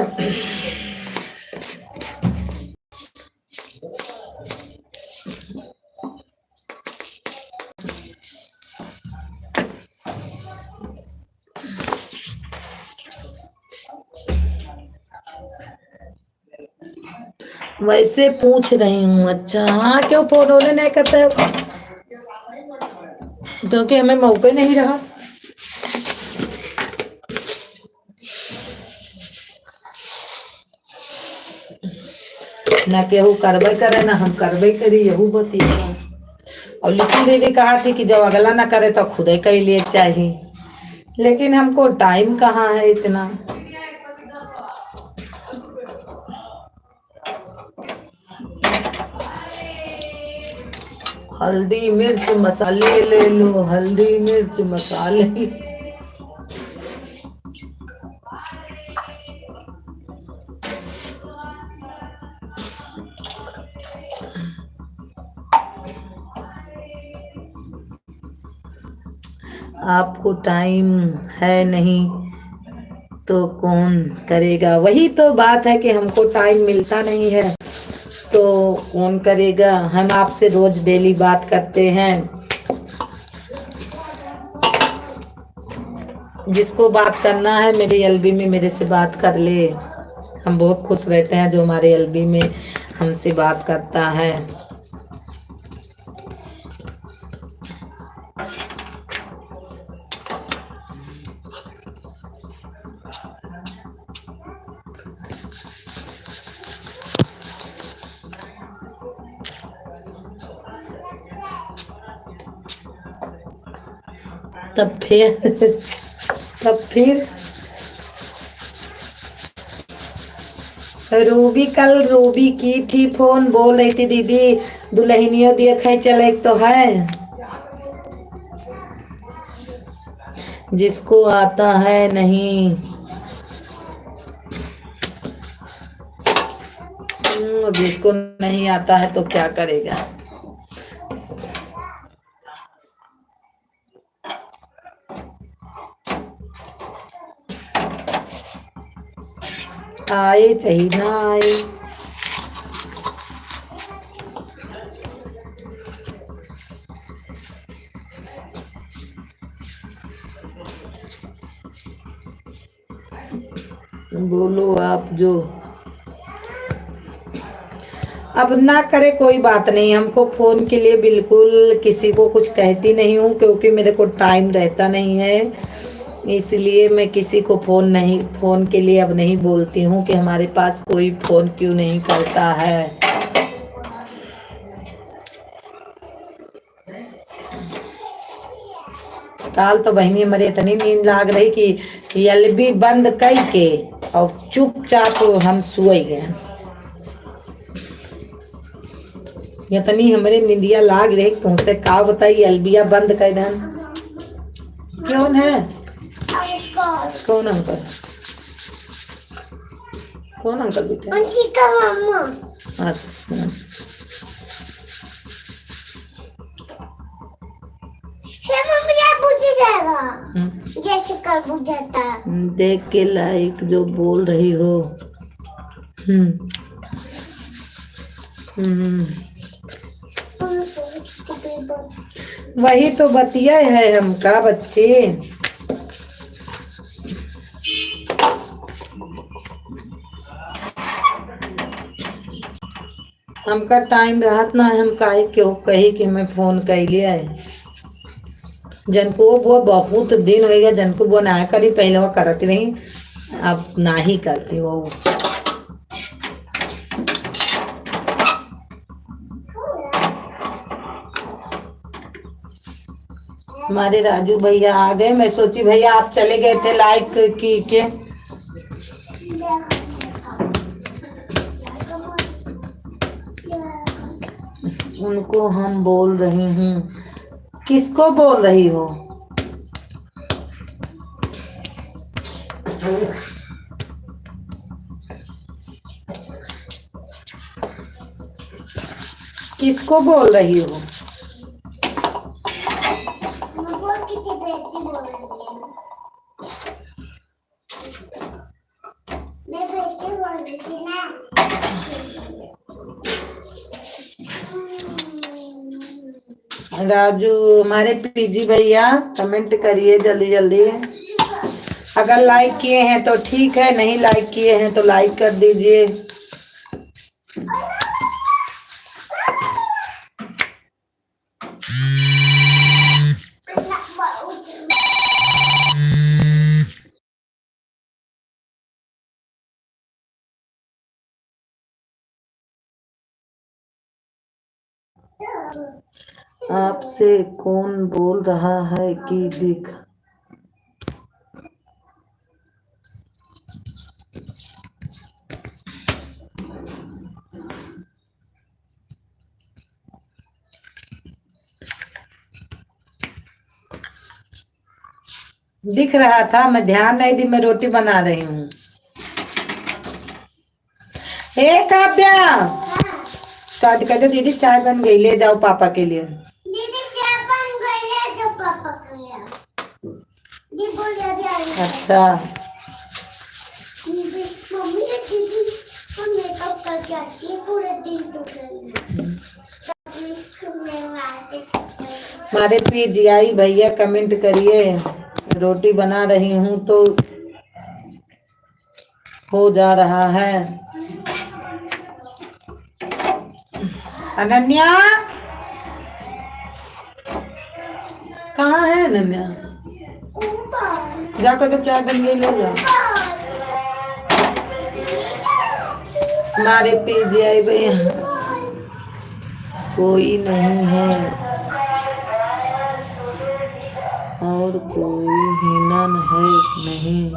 वैसे पूछ रही हूँ। अच्छा हाँ, क्यों फोन होने नहीं करते हो? क्योंकि हमें मौका नहीं रहा। ना केहू करबे करे ना हम करबे करी, यहू बतिया। और लिखी दीदी कहा थी कि जब अगला ना करे तो खुदे कर लिए चाहिए, लेकिन हमको टाइम कहाँ है इतना। हल्दी मिर्च मसाले ले लो, हल्दी मिर्च मसाले। आपको टाइम है नहीं तो कौन करेगा? वही तो बात है कि हमको टाइम मिलता नहीं है तो कौन करेगा। हम आपसे रोज डेली बात करते हैं, जिसको बात करना है मेरे एलबी में मेरे से बात कर ले। हम बहुत खुश रहते हैं जो हमारे एलबी में हमसे बात करता है। तब फिर रूबी की थी फोन, बोल रही थी दीदी दुल्हनियों देखे चले तो है। जिसको आता है नहीं, जिसको नहीं आता है तो क्या करेगा। आए चाहे ना आए। बोलो आप जो अब ना करे कोई बात नहीं। हमको फोन के लिए बिल्कुल किसी को कुछ कहती नहीं हूँ, क्योंकि मेरे को टाइम रहता नहीं है, इसलिए मैं किसी को फोन के लिए अब नहीं बोलती हूँ कि हमारे पास कोई फोन क्यों नहीं करता है। काल तो बहनी हमारे इतनी नींद लाग रही कि एलबी बंद कई के और चुपचाप हम सोए गए। इतनी हमारे निंदिया लाग रही, तुमसे का बताई एलबिया बंद कर देन। कौन है? कौन अंकल? कौन अंकल बेटा? अच्छा जैसे कर बुझाता देख के लाइक जो बोल रही हो। वही तो बतिया है हमका बच्चे। हमका टाइम रहत ना, हम काहे क्यों कही कि हमें फोन कैलिए है। जनको वो बहुत दिन होएगा, जनको वो ना करी, पहले वो करती नहीं, अब ना ही करती वो। हमारे राजू भैया आ गए। मैं सोची भैया आप चले गए थे लाइक की के। उनको हम बोल रही हूँ। किसको बोल रही हो? किसको बोल रही हो? राजू हमारे पीजी भैया कमेंट करिए जल्दी जल्दी। अगर लाइक किए हैं तो ठीक है, नहीं लाइक किए हैं तो लाइक कर दीजिए। आपसे कौन बोल रहा है कि दिख रहा था, मैं ध्यान नहीं दी, मैं रोटी बना रही हूँ। हे काव्या, काट कर दो दीदी, चाय बन गई, ले जाओ पापा के लिए। दीदी चाय बन गई, ले जाओ पापा के लिए। जी बोलिए अभी आएंगे। अच्छा दीदी मम्मी ने दीदी हम मेकअप करके आती है पूरे दिन तो हमारे पीजीआई भैया कमेंट करिए, रोटी बना रही हूँ तो हो जा रहा है। अनन्या कहाँ है? अनन्या जाकर तो चाय बन गई, ले जाओ। हमारे पीजीआई भैया कोई नहीं है और कोई हिनन है नहीं।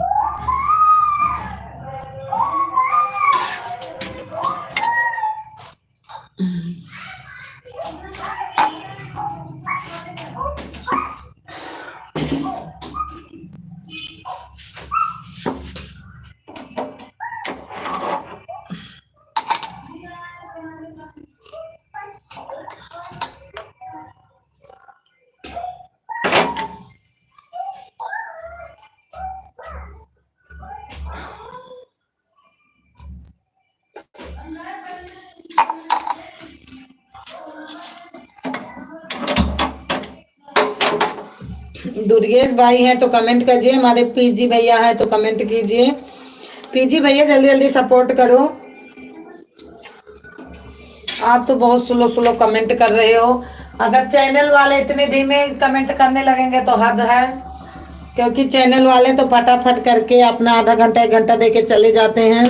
दुर्गेश भाई हैं तो कमेंट कीजिए, हमारे पीजी भैया हैं तो कमेंट कीजिए। पीजी भैया जल्दी जल्दी सपोर्ट करो, आप तो बहुत स्लो स्लो कमेंट कर रहे हो। अगर चैनल वाले इतने धीमे कमेंट करने लगेंगे तो हद है, क्योंकि चैनल वाले तो फटाफट करके अपना आधा घंटा 1 घंटा दे के चले जाते हैं।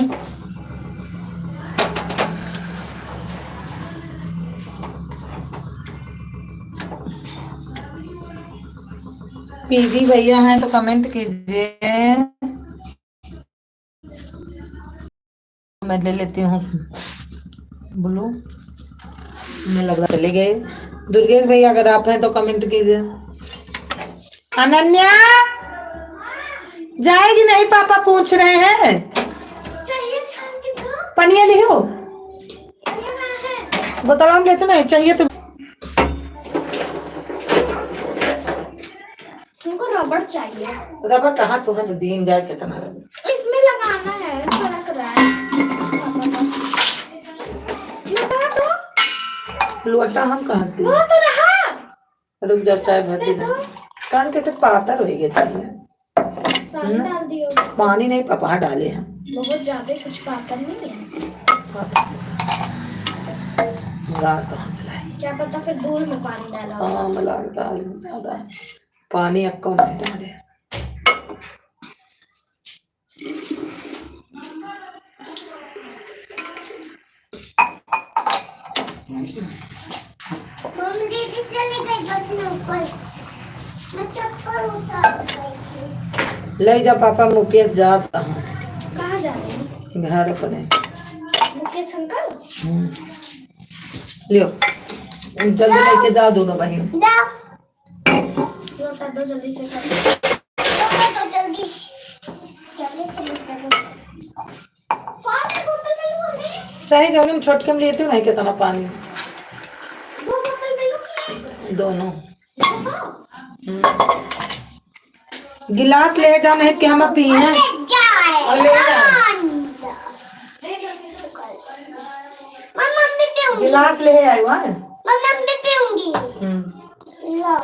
पीजी भैया हैं तो कमेंट कीजिए। मैं ले लेती हूँ ब्लू, मैं लग रहा चले गए। दुर्गेश भैया अगर आप हैं तो कमेंट कीजिए। अनन्या जाएगी नहीं, पापा पूछ रहे हैं। चाहिए छान के दो। पनिया लियो, पनिया कहाँ है? बोतल हम लेते नहीं चाहिए तो। उनको रबड़ चाहिए। रबड़ कहाँ तुम्हें तो दिन जाए कितना रबड़ इसमें लगाना है, इसमें रख रहा है। लगा दो। लुअट्टा हम कहाँ से वो तो रहा। रुक जा, चाय भर दे। कान कैसे पातर हो गए चाहिए। पानी डाल दियो। पानी नहीं पापा डाले हैं, बहुत ज्यादा, कुछ पातर नहीं है। गार कहाँ से लाए? क्या पता फिर दूध में पानी डाला हो। हाँ मला डाल ज्यादा पानी अक्का नहीं डाले। मम्मी दीदी चली गई बस में ऊपर। मैं चप्पल उतार गई। ले जा पापा, मुकेश जाता हूँ। कहाँ जा रहे हैं? घर अपने। मुकेश अंकल। लियो जल्दी लेके जा दोनों बहन। लोटा दो जल्दी से कर। तो जल्दी जल्दी से लोटा दो। पानी बोतल में लो नहीं। चाहे जाने में छोटके में लेती हूँ नहीं कितना पानी। 2 बोतल में लो। दोनों गिलास ले जा, नहीं कि हम पी हैं। और ले जा मम्मी पीऊंगी। गिलास ले आयो है। मम्मी पीऊंगी। लो।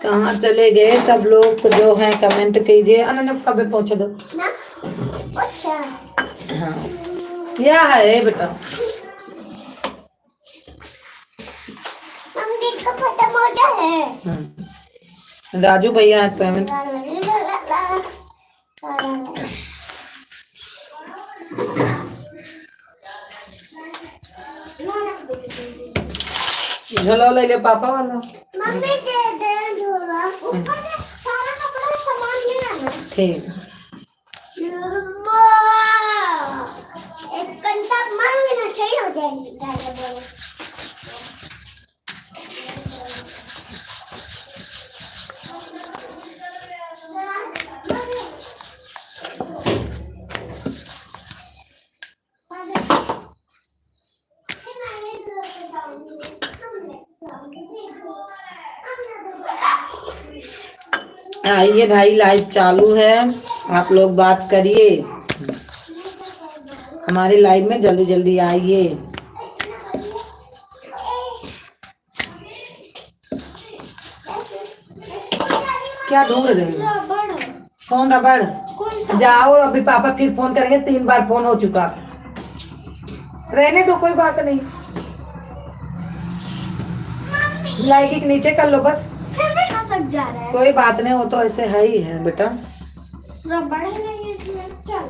कहाँ चले गए सब लोग जो हैं कमेंट कीजिए। अनन्या कब पहुँचे दो ना। अच्छा। हाँ क्या है बेटा? मम्मी का फटा मोटा है। राजू भैया है पेमेंट। झोला ले ले पापा वाला। मम्मी दे दे झोला। ऊपर से सारा कपड़ा सामान ले आना। ठीक। एक घंटा मन में ना चाहिए हो जाएंगे। आइए भाई, लाइव चालू है, आप लोग बात करिए हमारे लाइव में, जल्दी जल्दी आइए। क्या ढूंढ रहे हैं? कौन रबड़? जाओ, अभी पापा फिर फोन करेंगे, 3 बार फोन हो चुका। रहने दो, कोई बात नहीं, लाइक के नीचे कर लो बस। फिर भी खसक जा रहा है। कोई बात नहीं, वो तो ऐसे है ही है बेटा। रबड़ है नहीं इसमें, चल।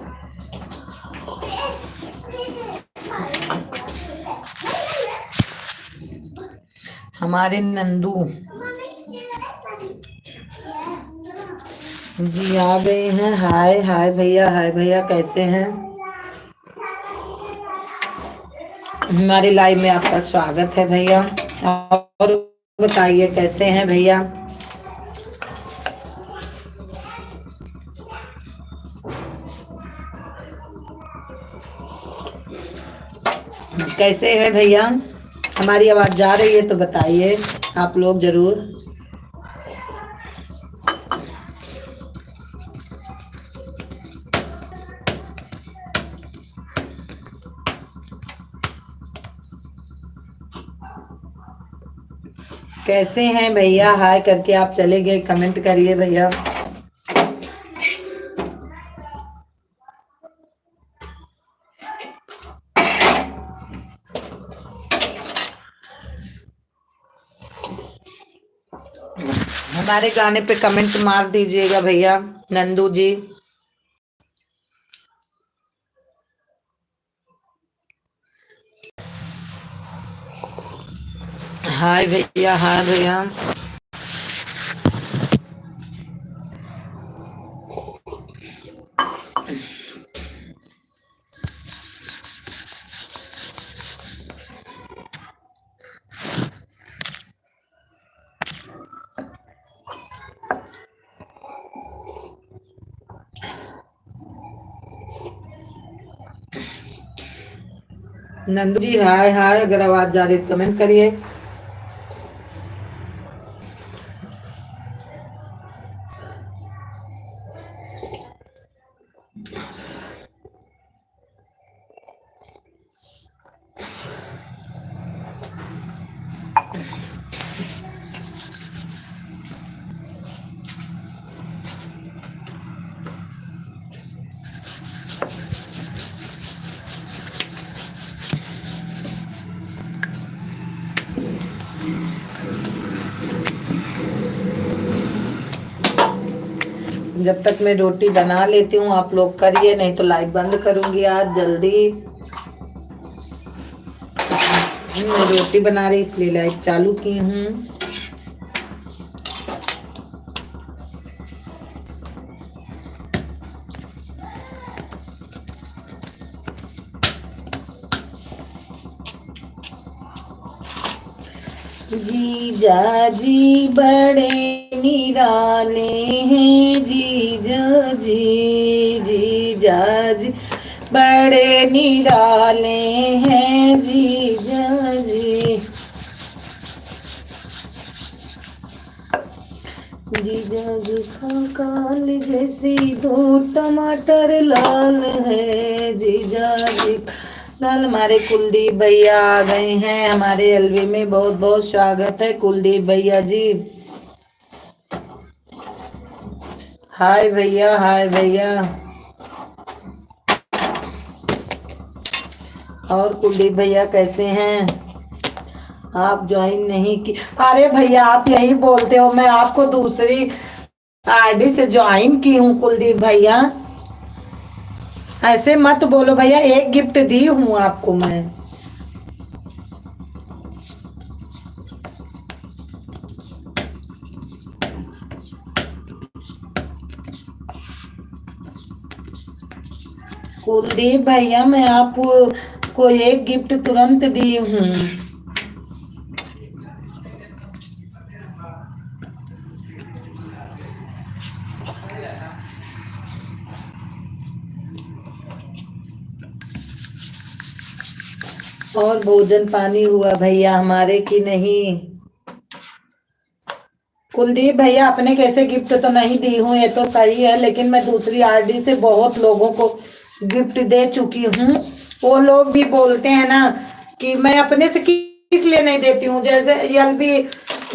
हमारे नंदू जी आ गए हैं। हाय हाय भैया, हाय भैया, कैसे हैं? हमारे लाइव में आपका स्वागत है भैया। और बताइए कैसे हैं भैया? कैसे हैं भैया? हमारी आवाज जा रही है तो बताइए आप लोग जरूर। कैसे हैं भैया? हाय करके आप चले गए, कमेंट करिए भैया। हमारे गाने पे कमेंट मार दीजिएगा भैया। नंदू जी हाय भैया, हाय भैया। नंदू जी हाय हाय, अगर आवाज जा रही है कमेंट करिए। जब तक मैं रोटी बना लेती हूँ आप लोग करिए, नहीं तो लाइव बंद करूंगी आज जल्दी। मैं रोटी बना रही इसलिए लाइव चालू की हूँ। जीजा जी बड़े निराले हैं, जीजा जी, जीजा जी बड़े निराले हैं, जीजा जी। जीजा जी का काल जैसी दो टमाटर लाल है, जीजा जी लाल। हमारे कुलदीप भैया आ गए हैं हमारे एलवी में, बहुत बहुत स्वागत है कुलदीप भैया जी। हाय भैया, हाय भैया। और कुलदीप भैया कैसे हैं? आप ज्वाइन नहीं की? अरे भैया आप यही बोलते हो, मैं आपको दूसरी आईडी से ज्वाइन की हूँ कुलदीप भैया, ऐसे मत बोलो भैया। एक गिफ्ट दी हूँ आपको मैं। कुलदीप भैया मैं आपको एक गिफ्ट तुरंत दी हूँ। और भोजन पानी हुआ भैया हमारे की नहीं? कुलदीप भैया अपने कैसे गिफ्ट तो नहीं दी हूँ, ये तो सही है, लेकिन मैं दूसरी आरडी से बहुत लोगों को गिफ्ट दे चुकी हूँ। वो लोग भी बोलते हैं ना कि मैं अपने से किस लिए नहीं देती हूँ, जैसे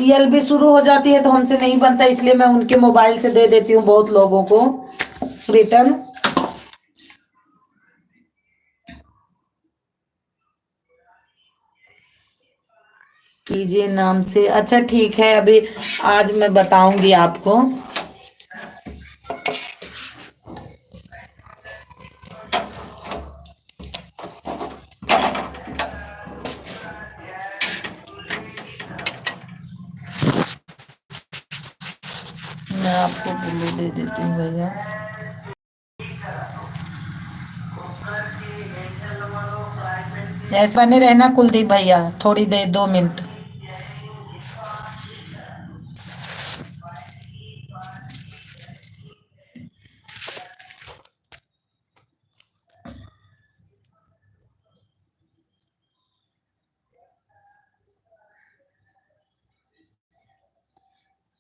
एलबी शुरू हो जाती है तो हमसे नहीं बनता, इसलिए मैं उनके मोबाइल से दे देती हूँ बहुत लोगों को रिटर्न। कीजिए नाम से, अच्छा ठीक है, अभी आज मैं बताऊंगी आपको। मैं आपको ब्लू दे देती हूँ भैया। ऐसे बने रहना कुलदीप भैया, थोड़ी देर 2 मिनट।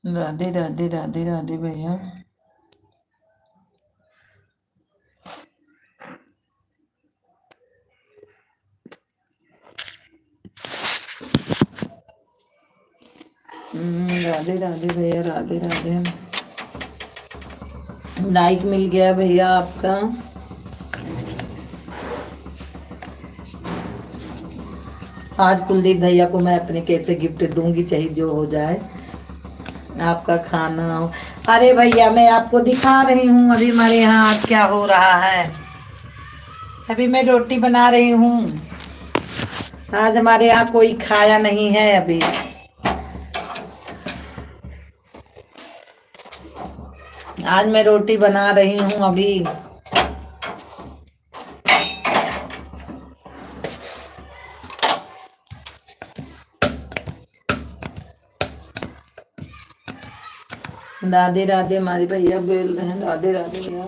राधे राधे राधे राधे भैया। राधे राधे भैया, राधे राधे। लाइक मिल गया भैया आपका। आज कुलदीप भैया को मैं अपने कैसे गिफ्ट दूंगी, चाहे जो हो जाए। आपका खाना, अरे भैया मैं आपको दिखा रही हूँ अभी हमारे यहाँ आज क्या हो रहा है। अभी मैं रोटी बना रही हूँ। आज हमारे यहाँ कोई खाया नहीं है अभी। आज मैं रोटी बना रही हूँ अभी। राधे राधे हमारे भैया बोल रहे हैं, राधे राधे भैया।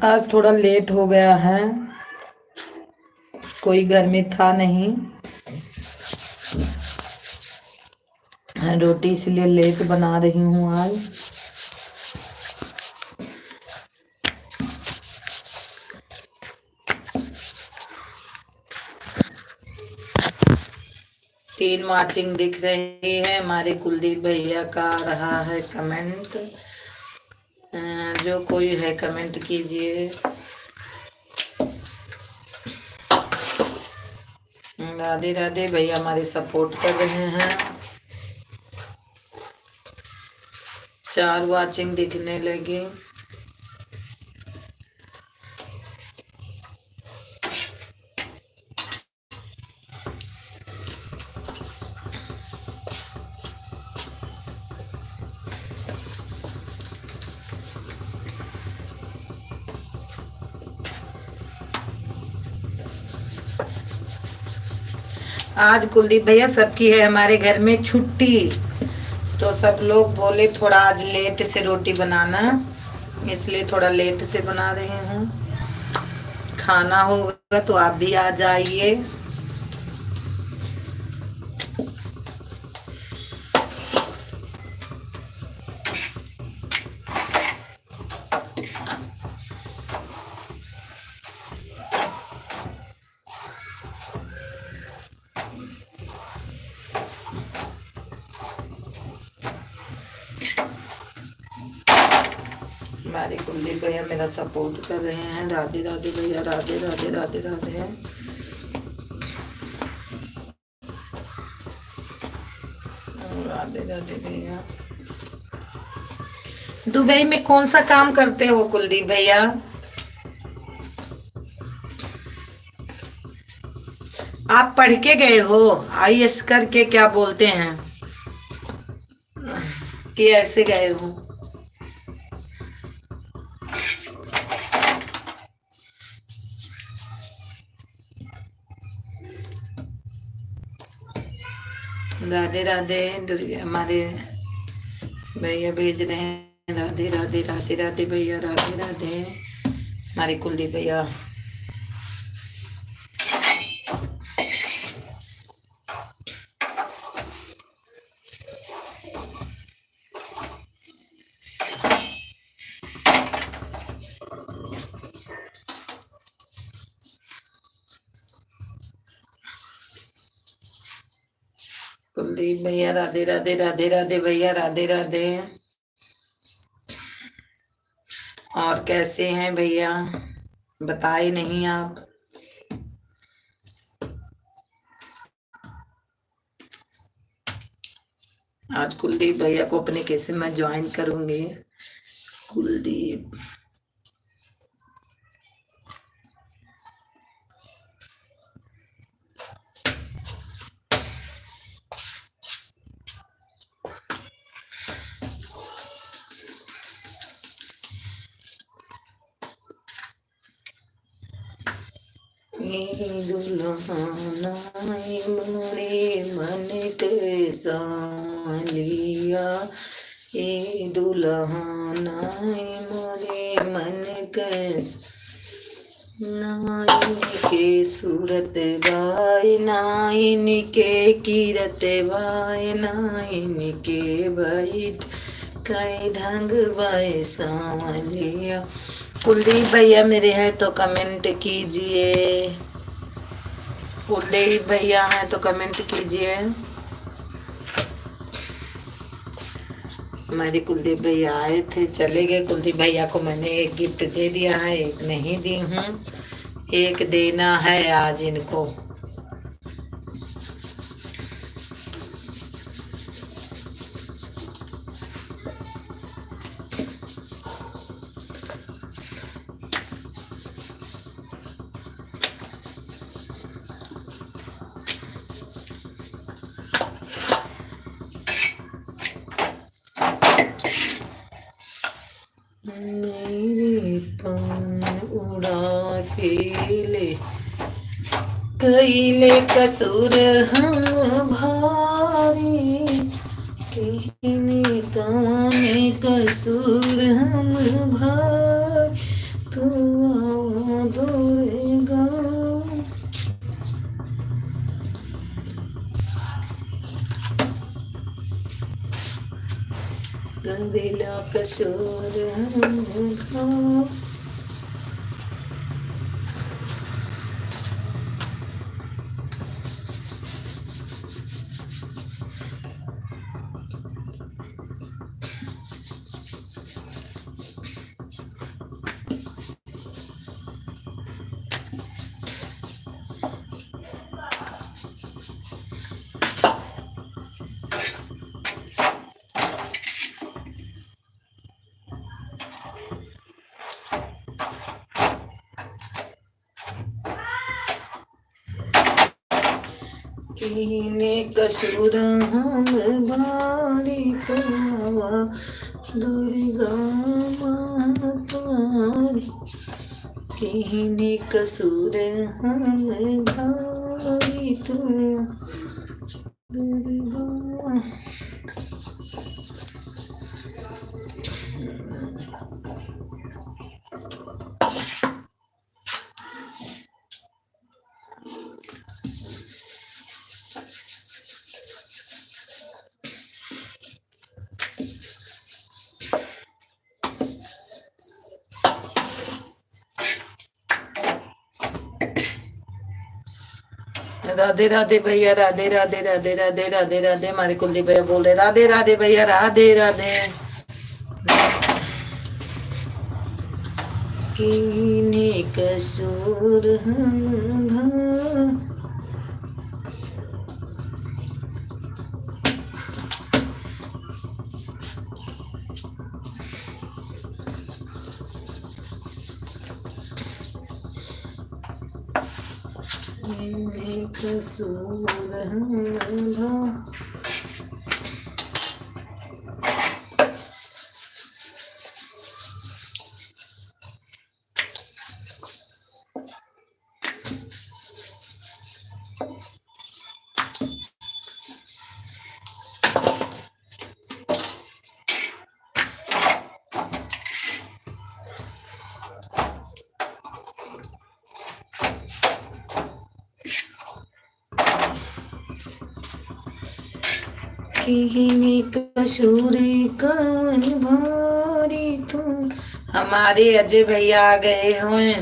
आज थोड़ा लेट हो गया है, कोई घर में था नहीं, रोटी इसलिए लेट बना रही हूँ आज। तीन वाचिंग दिख रही है, हमारे कुलदीप भैया का आ रहा है कमेंट। जो कोई है कमेंट कीजिए। राधे राधे भैया हमारे सपोर्ट कर रहे हैं। 4 वाचिंग दिखने लगी। आज कुलदीप भैया सबकी है हमारे घर में छुट्टी, तो सब लोग बोले थोड़ा आज लेट से रोटी बनाना, इसलिए थोड़ा लेट से बना रहे हैं। खाना होगा तो आप भी आ जाइए। हमारे कुलदीप भैया मेरा सपोर्ट कर रहे हैं। राधे राधे भैया, राधे राधे राधे राधे। राधे राधे भैया। दुबई में कौन सा काम करते हो कुलदीप भैया? आप पढ़ के गए हो? आईएएस करके क्या बोलते हैं कि ऐसे गए हो? राधे राधे। हमारे भैया भेज रहे हैं राधे राधे राधे राधे भैया, राधे राधे हमारे कुलदीप भैया। कुलदीप भैया राधे राधे राधे राधे भैया, राधे राधे। और कैसे हैं भैया, बताए नहीं आप। आज कुलदीप भैया को अपने कैसे मैं ज्वाइन करूंगी। कुलदीप दुल्हना मोरे मन के सालिया, ये दुल्हना मोरे मन के नाइन के सूरत बाय, नाइन के कीरत बाय, नाइन के बैठ कई ढंग बाय सालिया। कुलदीप भैया मेरे हैं तो कमेंट कीजिए, कुलदीप भैया हैं तो कमेंट कीजिए। हमारे कुलदीप भैया आए थे, चले गए। कुलदीप भैया को मैंने एक गिफ्ट दे दिया है, एक नहीं दी हूँ, एक देना है आज इनको। मेरे पान उड़ा के ले कैले कसूर हम भारी, कहने काने कसूर हम भारी, तू दुर्गा। करेला कसूर हम भारी। कीने कसूर हम भारी, तुआ दुर्गा मातारी, कीने कसूर हम भारी, तुआ दुर्गा। राधे राधे भैया, राधे राधे राधे राधे राधे राधे। हमारे कुलदीप भैया बोल रहे राधे राधे भैया, राधे राधे। कीने कसूर हम भारी, कसूर हम भारी। की कसूरी कवन भारी तू। हमारे अजय भैया आ गए हुए।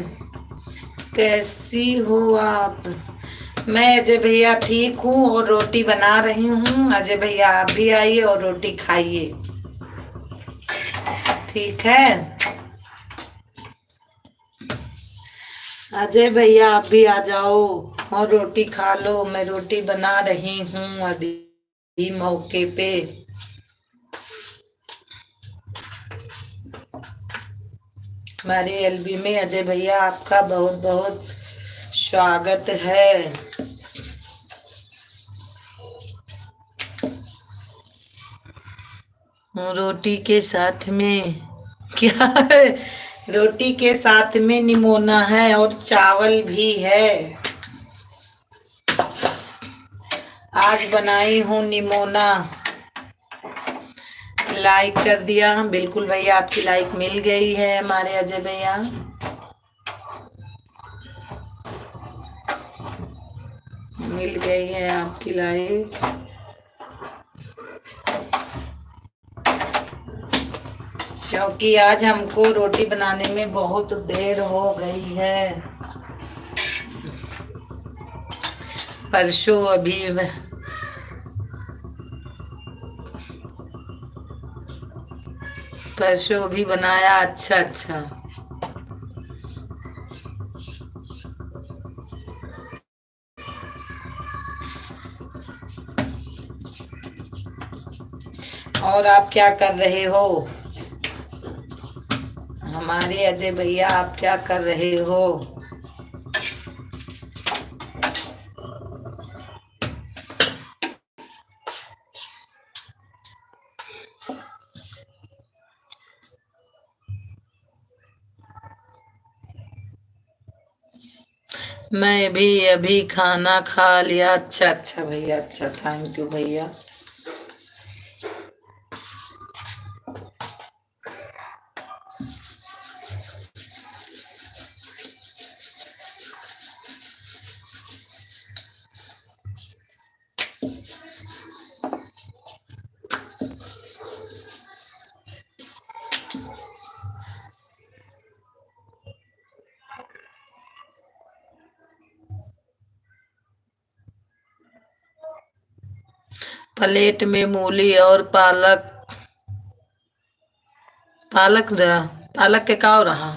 कैसी हो आप? मैं अजय भैया ठीक हूँ और रोटी बना रही हूँ। अजय भैया आप भी आइए और रोटी खाइए, ठीक है? अजय भैया आप भी आ जाओ और रोटी खा लो। मैं रोटी बना रही हूँ अभी मौके पे। हमारे एलबी में अजय भैया आपका बहुत बहुत स्वागत है। रोटी के साथ में क्या है? रोटी के साथ में निमोना है और चावल भी है। आज बनाई हूँ निमोना। लाइक कर दिया? बिल्कुल भैया, आपकी लाइक मिल गई है हमारे अजय भैया। मिल गई है आपकी लाइक। क्योंकि आज हमको रोटी बनाने में बहुत देर हो गई है। परसों भी बनाया। अच्छा अच्छा। और आप क्या कर रहे हो हमारे अजय भैया? आप क्या कर रहे हो? मैं भी अभी खाना खा लिया। अच्छा अच्छा भैया, अच्छा, थैंक यू भैया। प्लेट में मूली और पालक। पालक के का हो रहा?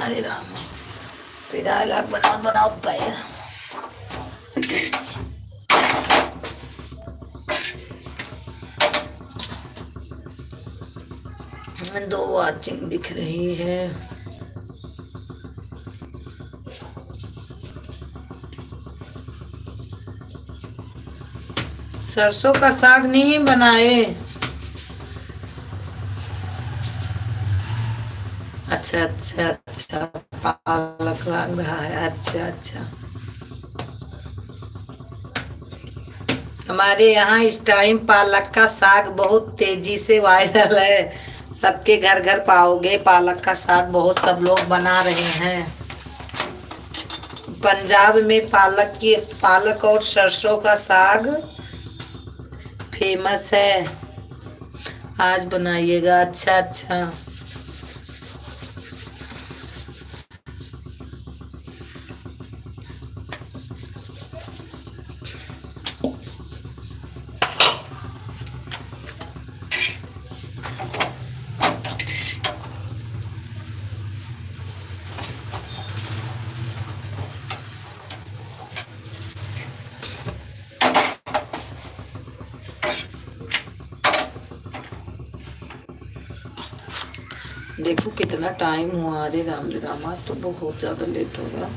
अरे राम, फिर अलग बनाओ बनाओ पाए। दो वाचिंग दिख रही है। सरसों का साग नहीं बनाए? अच्छा अच्छा अच्छा, पालक लग रहा है। अच्छा अच्छा। हमारे यहाँ इस टाइम पालक का साग बहुत तेजी से वायरल है। सबके घर घर पाओगे पालक का साग, बहुत सब लोग बना रहे हैं। पंजाब में पालक और सरसों का साग फेमस है। आज बनाइएगा। अच्छा अच्छा। देखो कितना टाइम हुआ। अरे राम रे राम, आज तो बहुत ज्यादा लेट हो गया।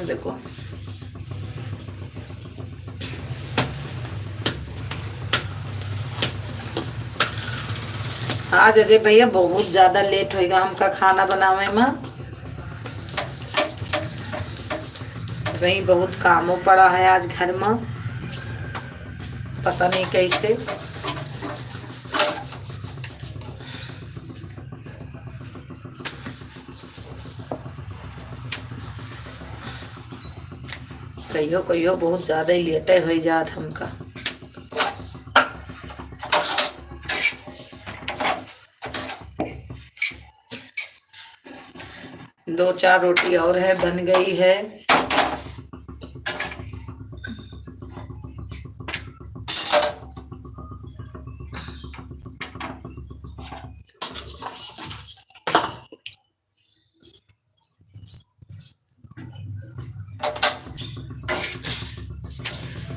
देखो आज अजय भैया बहुत ज्यादा लेट होएगा हमका खाना बनावे में। वही बहुत कामों पड़ा है आज घर में, पता नहीं कैसे। कहियो कहियो बहुत ज्यादा ही लेटे हो जात हमका। दो चार रोटी और है, बन गई है।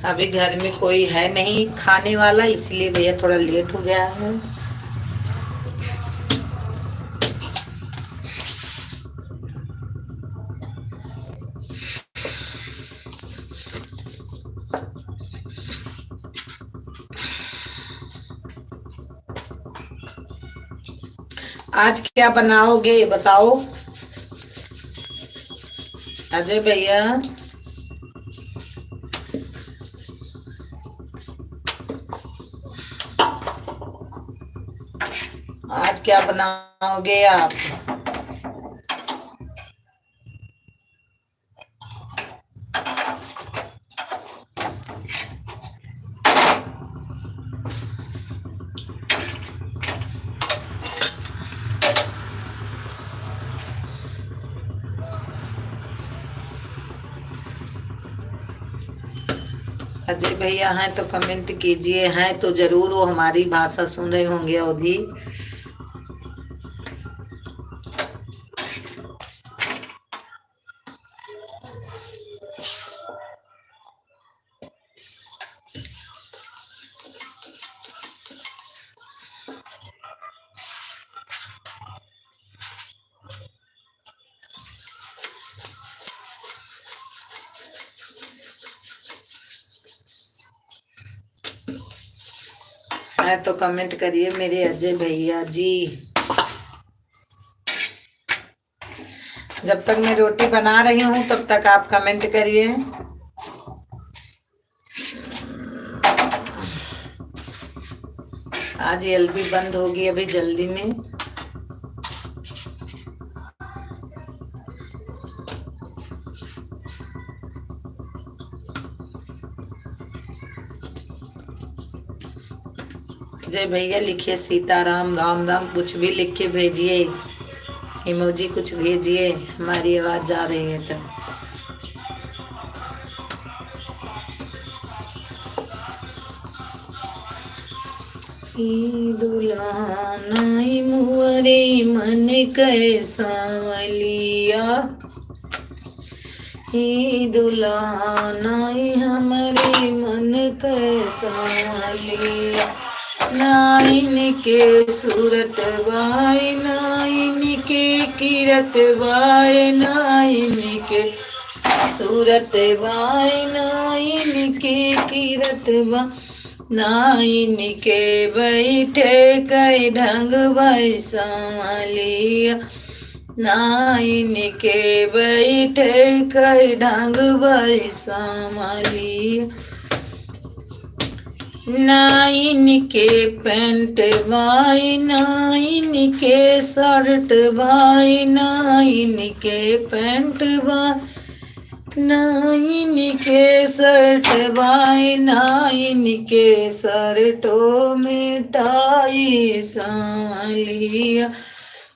अभी घर में कोई है नहीं खाने वाला, इसलिए भैया थोड़ा लेट हो गया है। आज क्या बनाओगे बताओ अजय भैया। आज क्या बनाओगे आप? अजय भैया हैं तो कमेंट कीजिए, हैं तो जरूर, वो हमारी भाषा सुन रहे होंगे अवधि। है तो कमेंट करिए मेरे अजय भैया जी। जब तक मैं रोटी बना रही हूँ तब तक आप कमेंट करिए। आज एलबी बंद होगी अभी जल्दी में। जय भैया लिखिए सीताराम राम राम, कुछ भी लिख के भेजिए, इमोजी कुछ भेजिए, हमारी आवाज जा रही है तो। दुल्हनाई मुअरे मन कैसा वलिया, दुल्हनाई हमारे मन कैसा वलिया। नाइन के सूरत बाय नाइन के किरत बाय नाइन के सूरत बाय नाइन के किरत बा, नाइन के बैठे कै ढंग बाय संभालिया, नाइन के बैठे कै ढंग बाय संभालिया। नाइन के पैंट बाय नाइन के शर्ट बाय नाइन के पैंट बाय नाइन के शर्ट बाय नाइन के शर्टों में टाई संभालिया,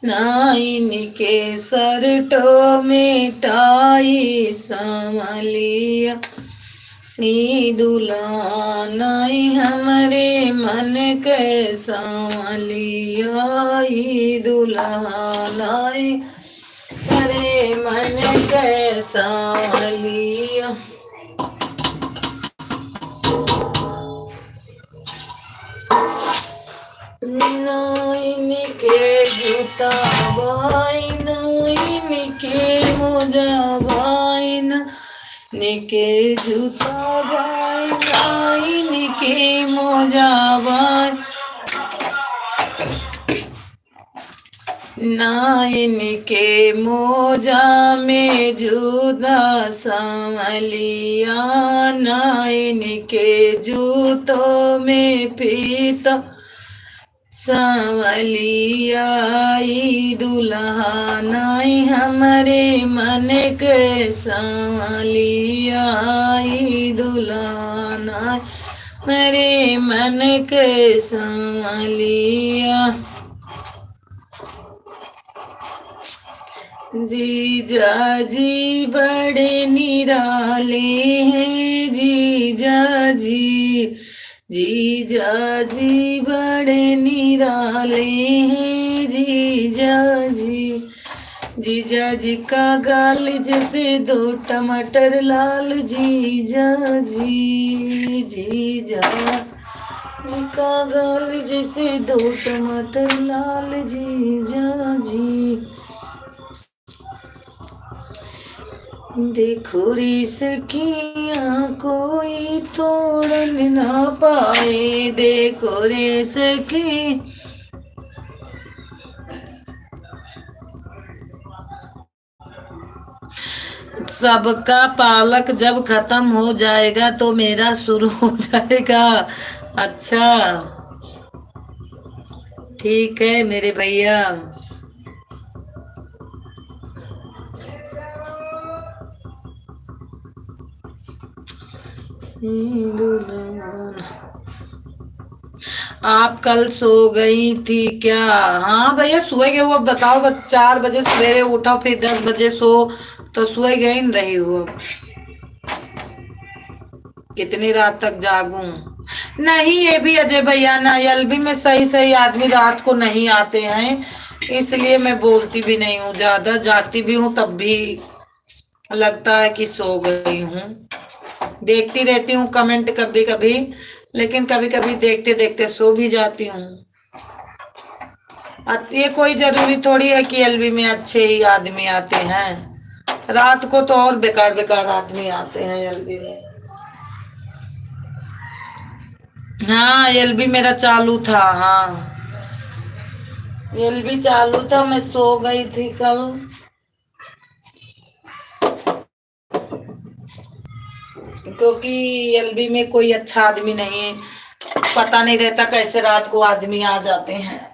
नाइन के शर्टों में टाई संभालिया। दुल्हनाई हमरे मन कैसा वलिया, दुल्हनाई हरे मन कैसा वलिया। नाइन के जूता बाय नाइन के मोजा बाय निके जूता बाय नाइन के मोजा बाय नाइन के मोजा में जूता संभलिया, नाइन के जूतों में फीता सांवलिया आई दुल्हन आई हमारे मन के सांवलिया आई दुल्हन आई मेरे मन के सांवलिया। जीजा जी बड़े निराले हैं जीजा जी। जीजा जी बड़े निराले हैं जीजा जी। जीजा जी का गाल जैसे दो टमाटर लाल जीजा जी। जीजा जी का गाल जैसे दो टमाटर लाल जीजा जी। देखो रे सखियाँ कोई तोड़ ना पाए। देखो रे सखी सबका पालक जब खत्म हो जाएगा तो मेरा शुरू हो जाएगा। अच्छा ठीक है मेरे भैया। आप कल सो गई थी क्या? हाँ भैया सोए गए। वो बताओ 4 बजे सवेरे उठो फिर 10 बजे सो तो सोए गई नहीं रही हो। कितनी रात तक जागूं? नहीं ये भी अजय भैया ना एलबी में सही सही आदमी रात को नहीं आते हैं, इसलिए मैं बोलती भी नहीं हूँ ज्यादा। जागती भी हूँ तब भी लगता है कि सो गई हूँ। देखती रहती हूँ कमेंट कभी कभी, लेकिन कभी कभी देखते देखते सो भी जाती हूँ। ये कोई जरूरी थोड़ी है कि एलबी में अच्छे ही आदमी आते हैं, रात को तो और बेकार बेकार आदमी आते हैं एलबी में। हाँ एलबी मेरा चालू था। हाँ एलबी चालू था, मैं सो गई थी कल। क्योंकि एलबी में कोई अच्छा आदमी नहीं है, पता नहीं रहता कैसे रात को आदमी आ जाते हैं।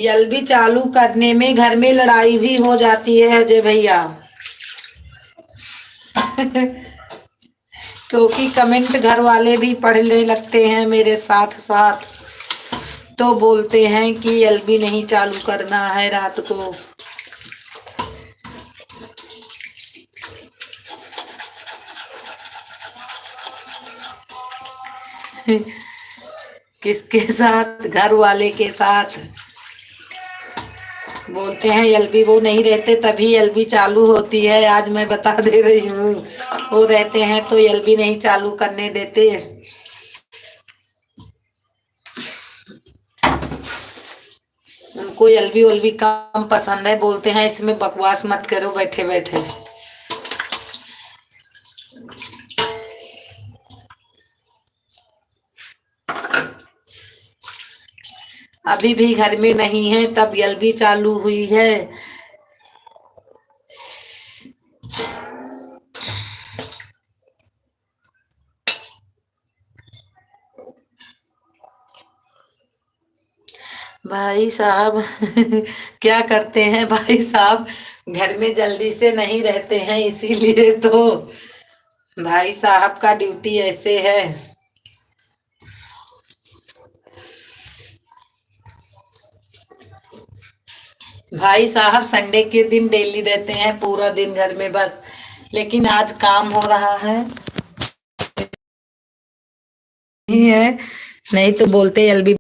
एलबी चालू करने में घर में लड़ाई भी हो जाती है अजय भैया। क्योंकि कमेंट घर वाले भी पढ़ने लगते हैं मेरे साथ साथ, तो बोलते हैं कि एलबी नहीं चालू करना है रात को। किसके साथ? घर वाले के साथ। बोलते हैं एलबी वो नहीं रहते तभी एलबी चालू होती है। आज मैं बता दे रही हूँ, वो रहते हैं तो एलबी नहीं चालू करने देते। उनको एलबी वलबी कम पसंद है, बोलते हैं इसमें बकवास मत करो बैठे बैठे। अभी भी घर में नहीं है तब एलबी चालू हुई है। भाई साहब क्या करते हैं भाई साहब, घर में जल्दी से नहीं रहते हैं इसीलिए तो भाई साहब का ड्यूटी ऐसे है। भाई साहब संडे के दिन डेली रहते हैं पूरा दिन घर में बस, लेकिन आज काम हो रहा है नहीं है, नहीं तो बोलते एलबी।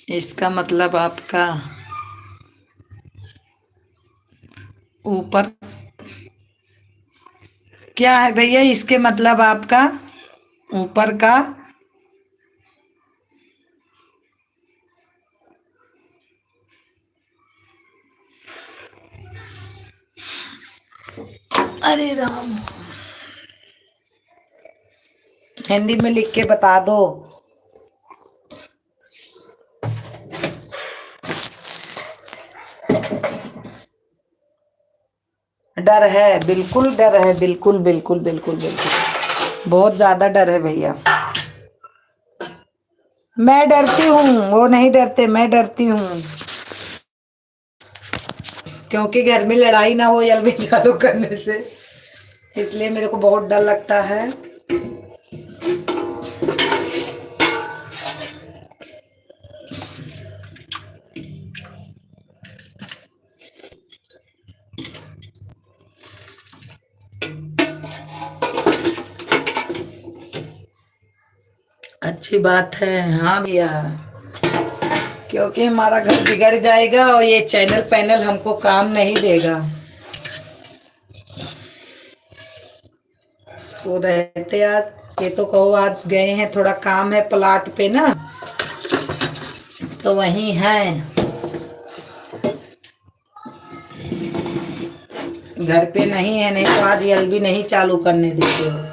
इसका मतलब आपका ऊपर क्या है भैया इसके मतलब आपका ऊपर का? अरे राम, हिंदी में लिख के बता दो। डर है, बिल्कुल डर है, बिल्कुल बिल्कुल बिल्कुल बिल्कुल, बहुत ज्यादा डर है भैया। मैं डरती हूँ, वो नहीं डरते, मैं डरती हूँ, क्योंकि घर में लड़ाई ना हो एलबी चालू करने से, इसलिए मेरे को बहुत डर लगता है। अच्छी बात है, हाँ भैया, क्योंकि हमारा घर बिगड़ जाएगा और ये चैनल पैनल हमको काम नहीं देगा। वो रहते आज, ये तो कहो आज गए हैं, थोड़ा काम है प्लाट पे ना, तो वहीं हैं, घर पे नहीं है, नहीं तो आज एलबी नहीं चालू करने देते हो।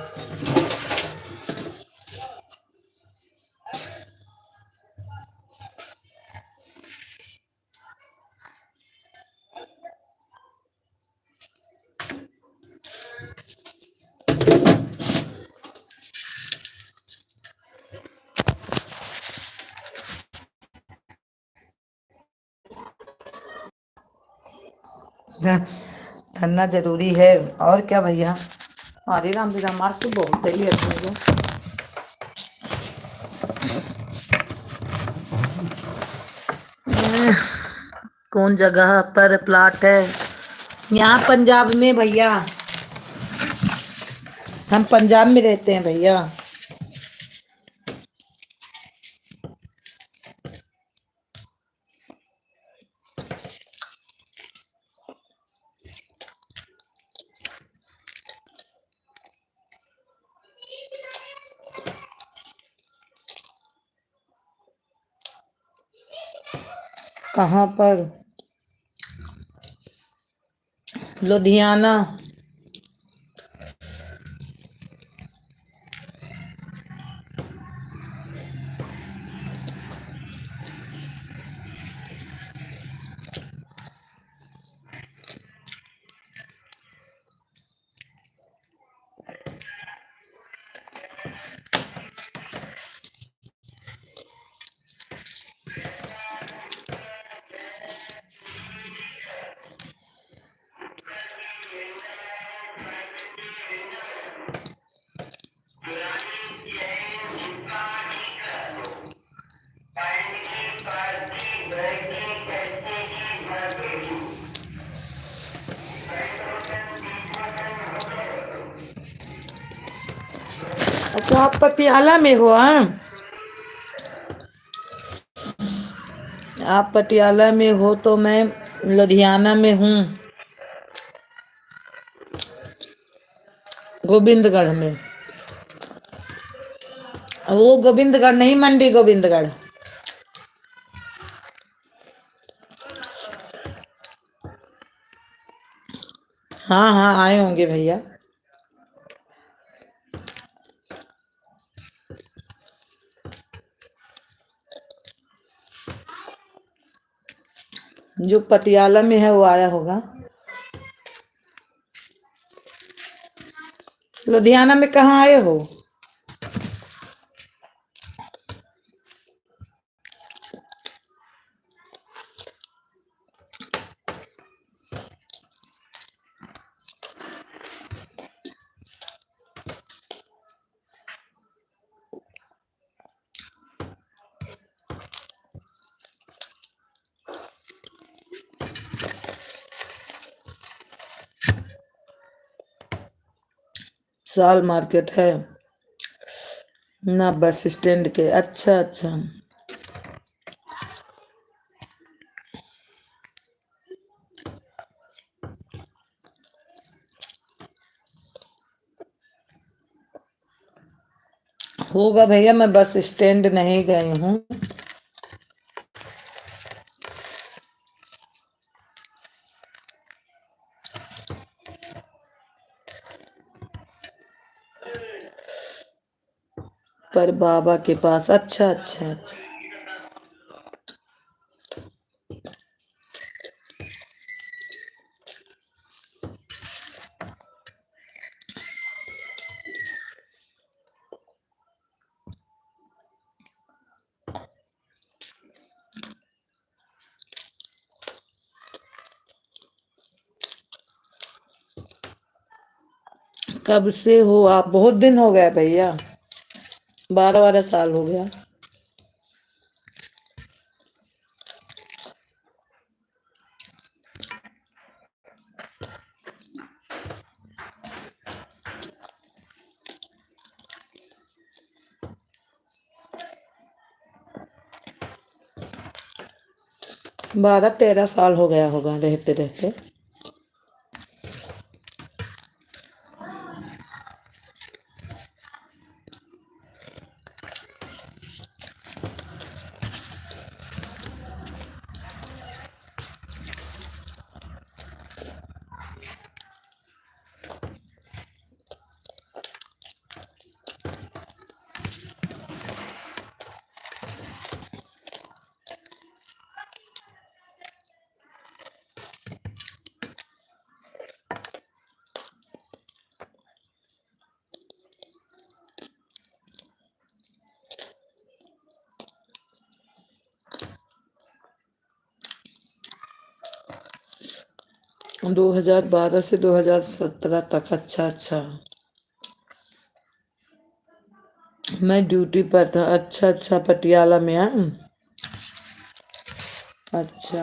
धरना जरूरी है, और क्या भैया। हरे राम जी राम, आज तो बहुत ही है। कौन जगह पर प्लाट है? यहाँ पंजाब में भैया, हम पंजाब में रहते हैं भैया। कहाँ पर? लुधियाना। अच्छा, आप पटियाला में हो? हाँ, आप पटियाला में हो तो मैं लुधियाना में हूँ, गोविंदगढ़ में। वो गोविंदगढ़ नहीं, मंडी गोविंदगढ़। हाँ हाँ, आए होंगे भैया। जो पटियाला में है वो आया होगा। लुधियाना में कहाँ आए हो? साल मार्केट है ना, बस स्टैंड के। अच्छा अच्छा। होगा भैया, मैं बस स्टैंड नहीं गई हूँ। पर बाबा के पास। अच्छा अच्छा अच्छा। कब से हो आप? बहुत दिन हो गया भैया, 12 12 साल हो गया। बारह 13 साल हो गया होगा रहते रहते। । 2012 से 2017 तक। अच्छा अच्छा। मैं ड्यूटी पर था। अच्छा अच्छा, पटियाला में। हाँ। अच्छा।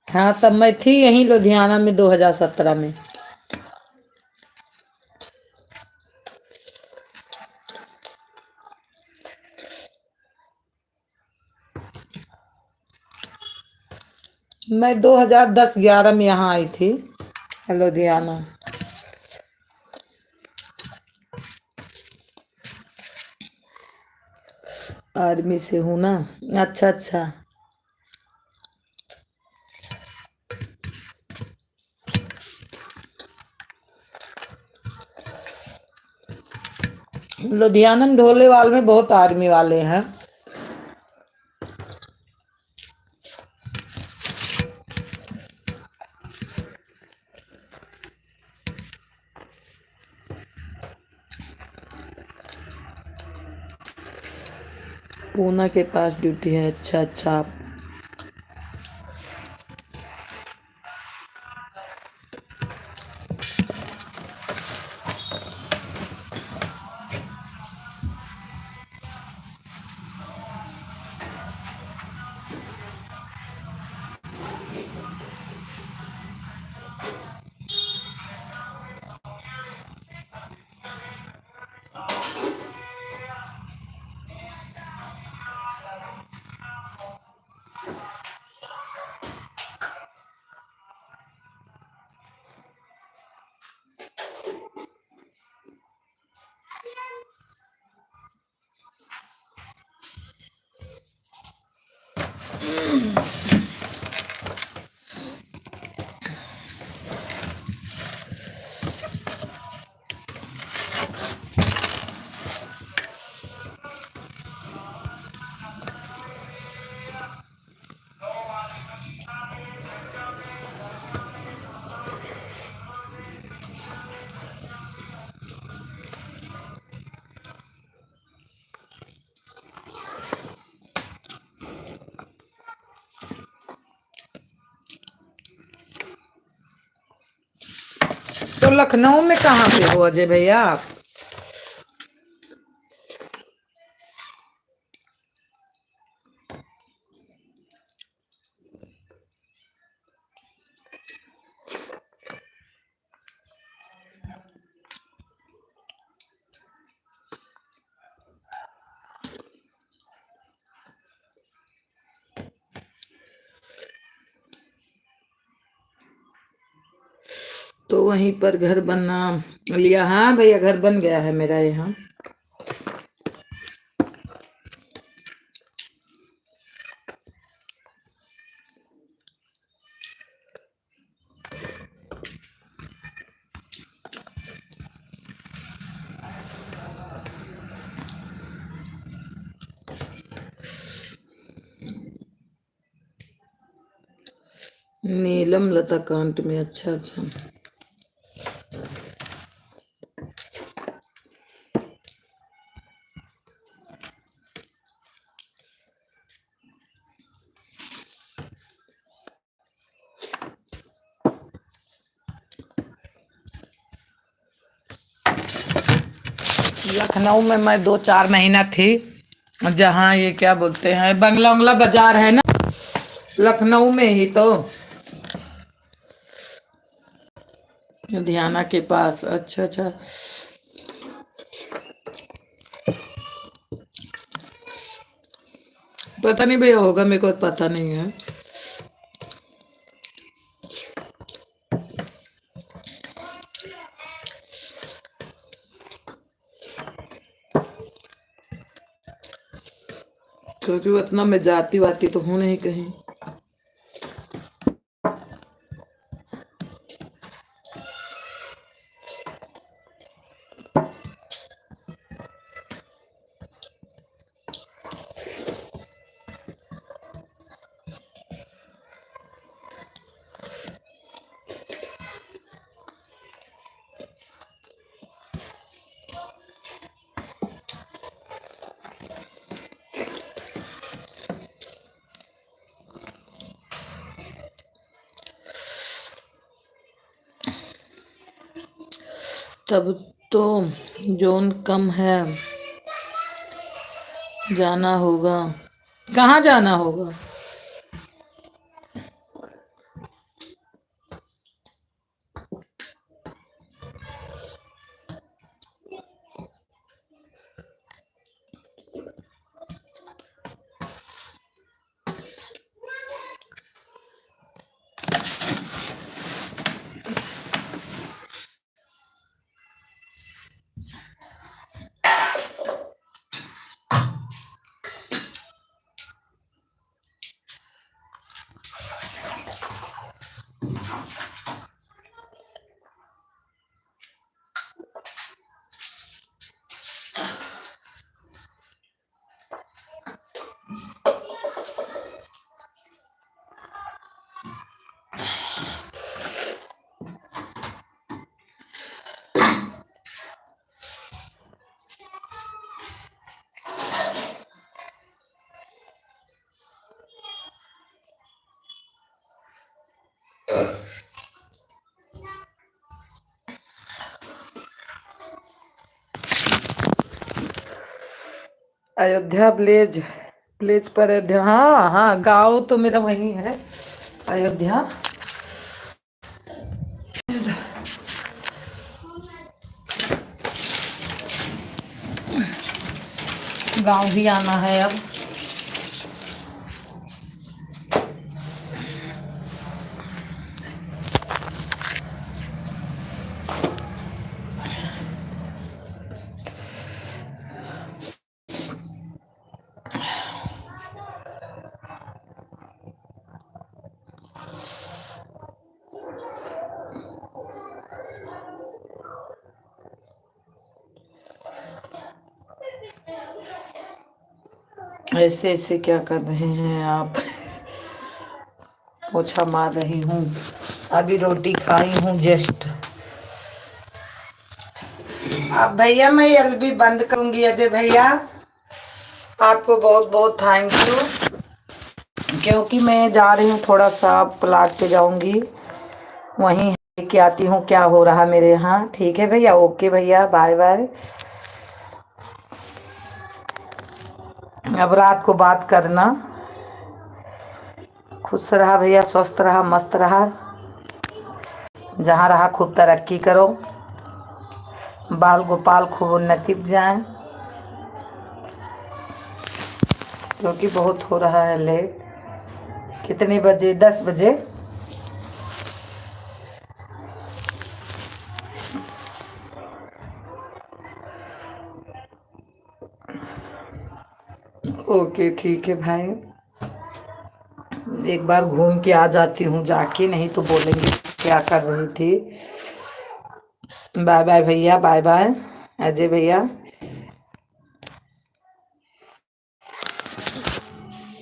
हाँ, तब मैं थी यहीं लुधियाना में 2017 में। मैं 2010 11 में यहाँ आई थी लुधियाना। आर्मी से हूँ ना। अच्छा अच्छा। लुधियाना में ढोलेवाल में बहुत आर्मी वाले हैं। पूना के पास ड्यूटी है। अच्छा अच्छा। तो लखनऊ में कहाँ पे हो अजय भैया आप? तो वहीं पर घर बनना लिया। हाँ भैया, घर बन गया है मेरा यहाँ। नीलम लता कांट में। अच्छा अच्छा। लखनऊ में मैं 2-4 महीना थी, जहाँ ये क्या बोलते हैं, बंगला उंगला बाजार है ना, लखनऊ में ही तो, लुधियाना के पास। अच्छा अच्छा। पता नहीं भैया, होगा, मेरे को पता नहीं है। क्योंकि उतना मैं जाती वाती तो हूँ नहीं कहीं। तब तो जोन कम है, जाना होगा। कहाँ जाना होगा? अयोध्या विलेज, विलेज पर अयोध्या। हाँ हाँ, गाँव तो मेरा वही है, अयोध्या। गांव भी आना है अब। ऐसे ऐसे क्या कर रहे हैं आप? पोछा मार रही हूँ, अभी रोटी खाई हूँ जस्ट। अब भैया मैं एलबी बंद करूंगी। अजय भैया, आपको बहुत बहुत थैंक यू, क्योंकि मैं जा रही हूँ, थोड़ा सा प्लाट पे जाऊंगी, वहीं लेके आती हूँ क्या हो रहा मेरे यहाँ। ठीक है भैया, ओके भैया, बाय बाय। अब रात को बात करना। खुश रहा भैया, स्वस्थ रहा, मस्त रहा, जहाँ रहा खूब तरक्की करो, बाल गोपाल खूब उन्नति जाए, क्योंकि बहुत हो रहा है लेट। कितने बजे? 10 बजे। ओके ठीक है भाई, एक बार घूम के आ जाती हूँ जाके, नहीं तो बोलेंगे क्या कर रही थी। बाय बाय भैया, बाय बाय अजय भैया।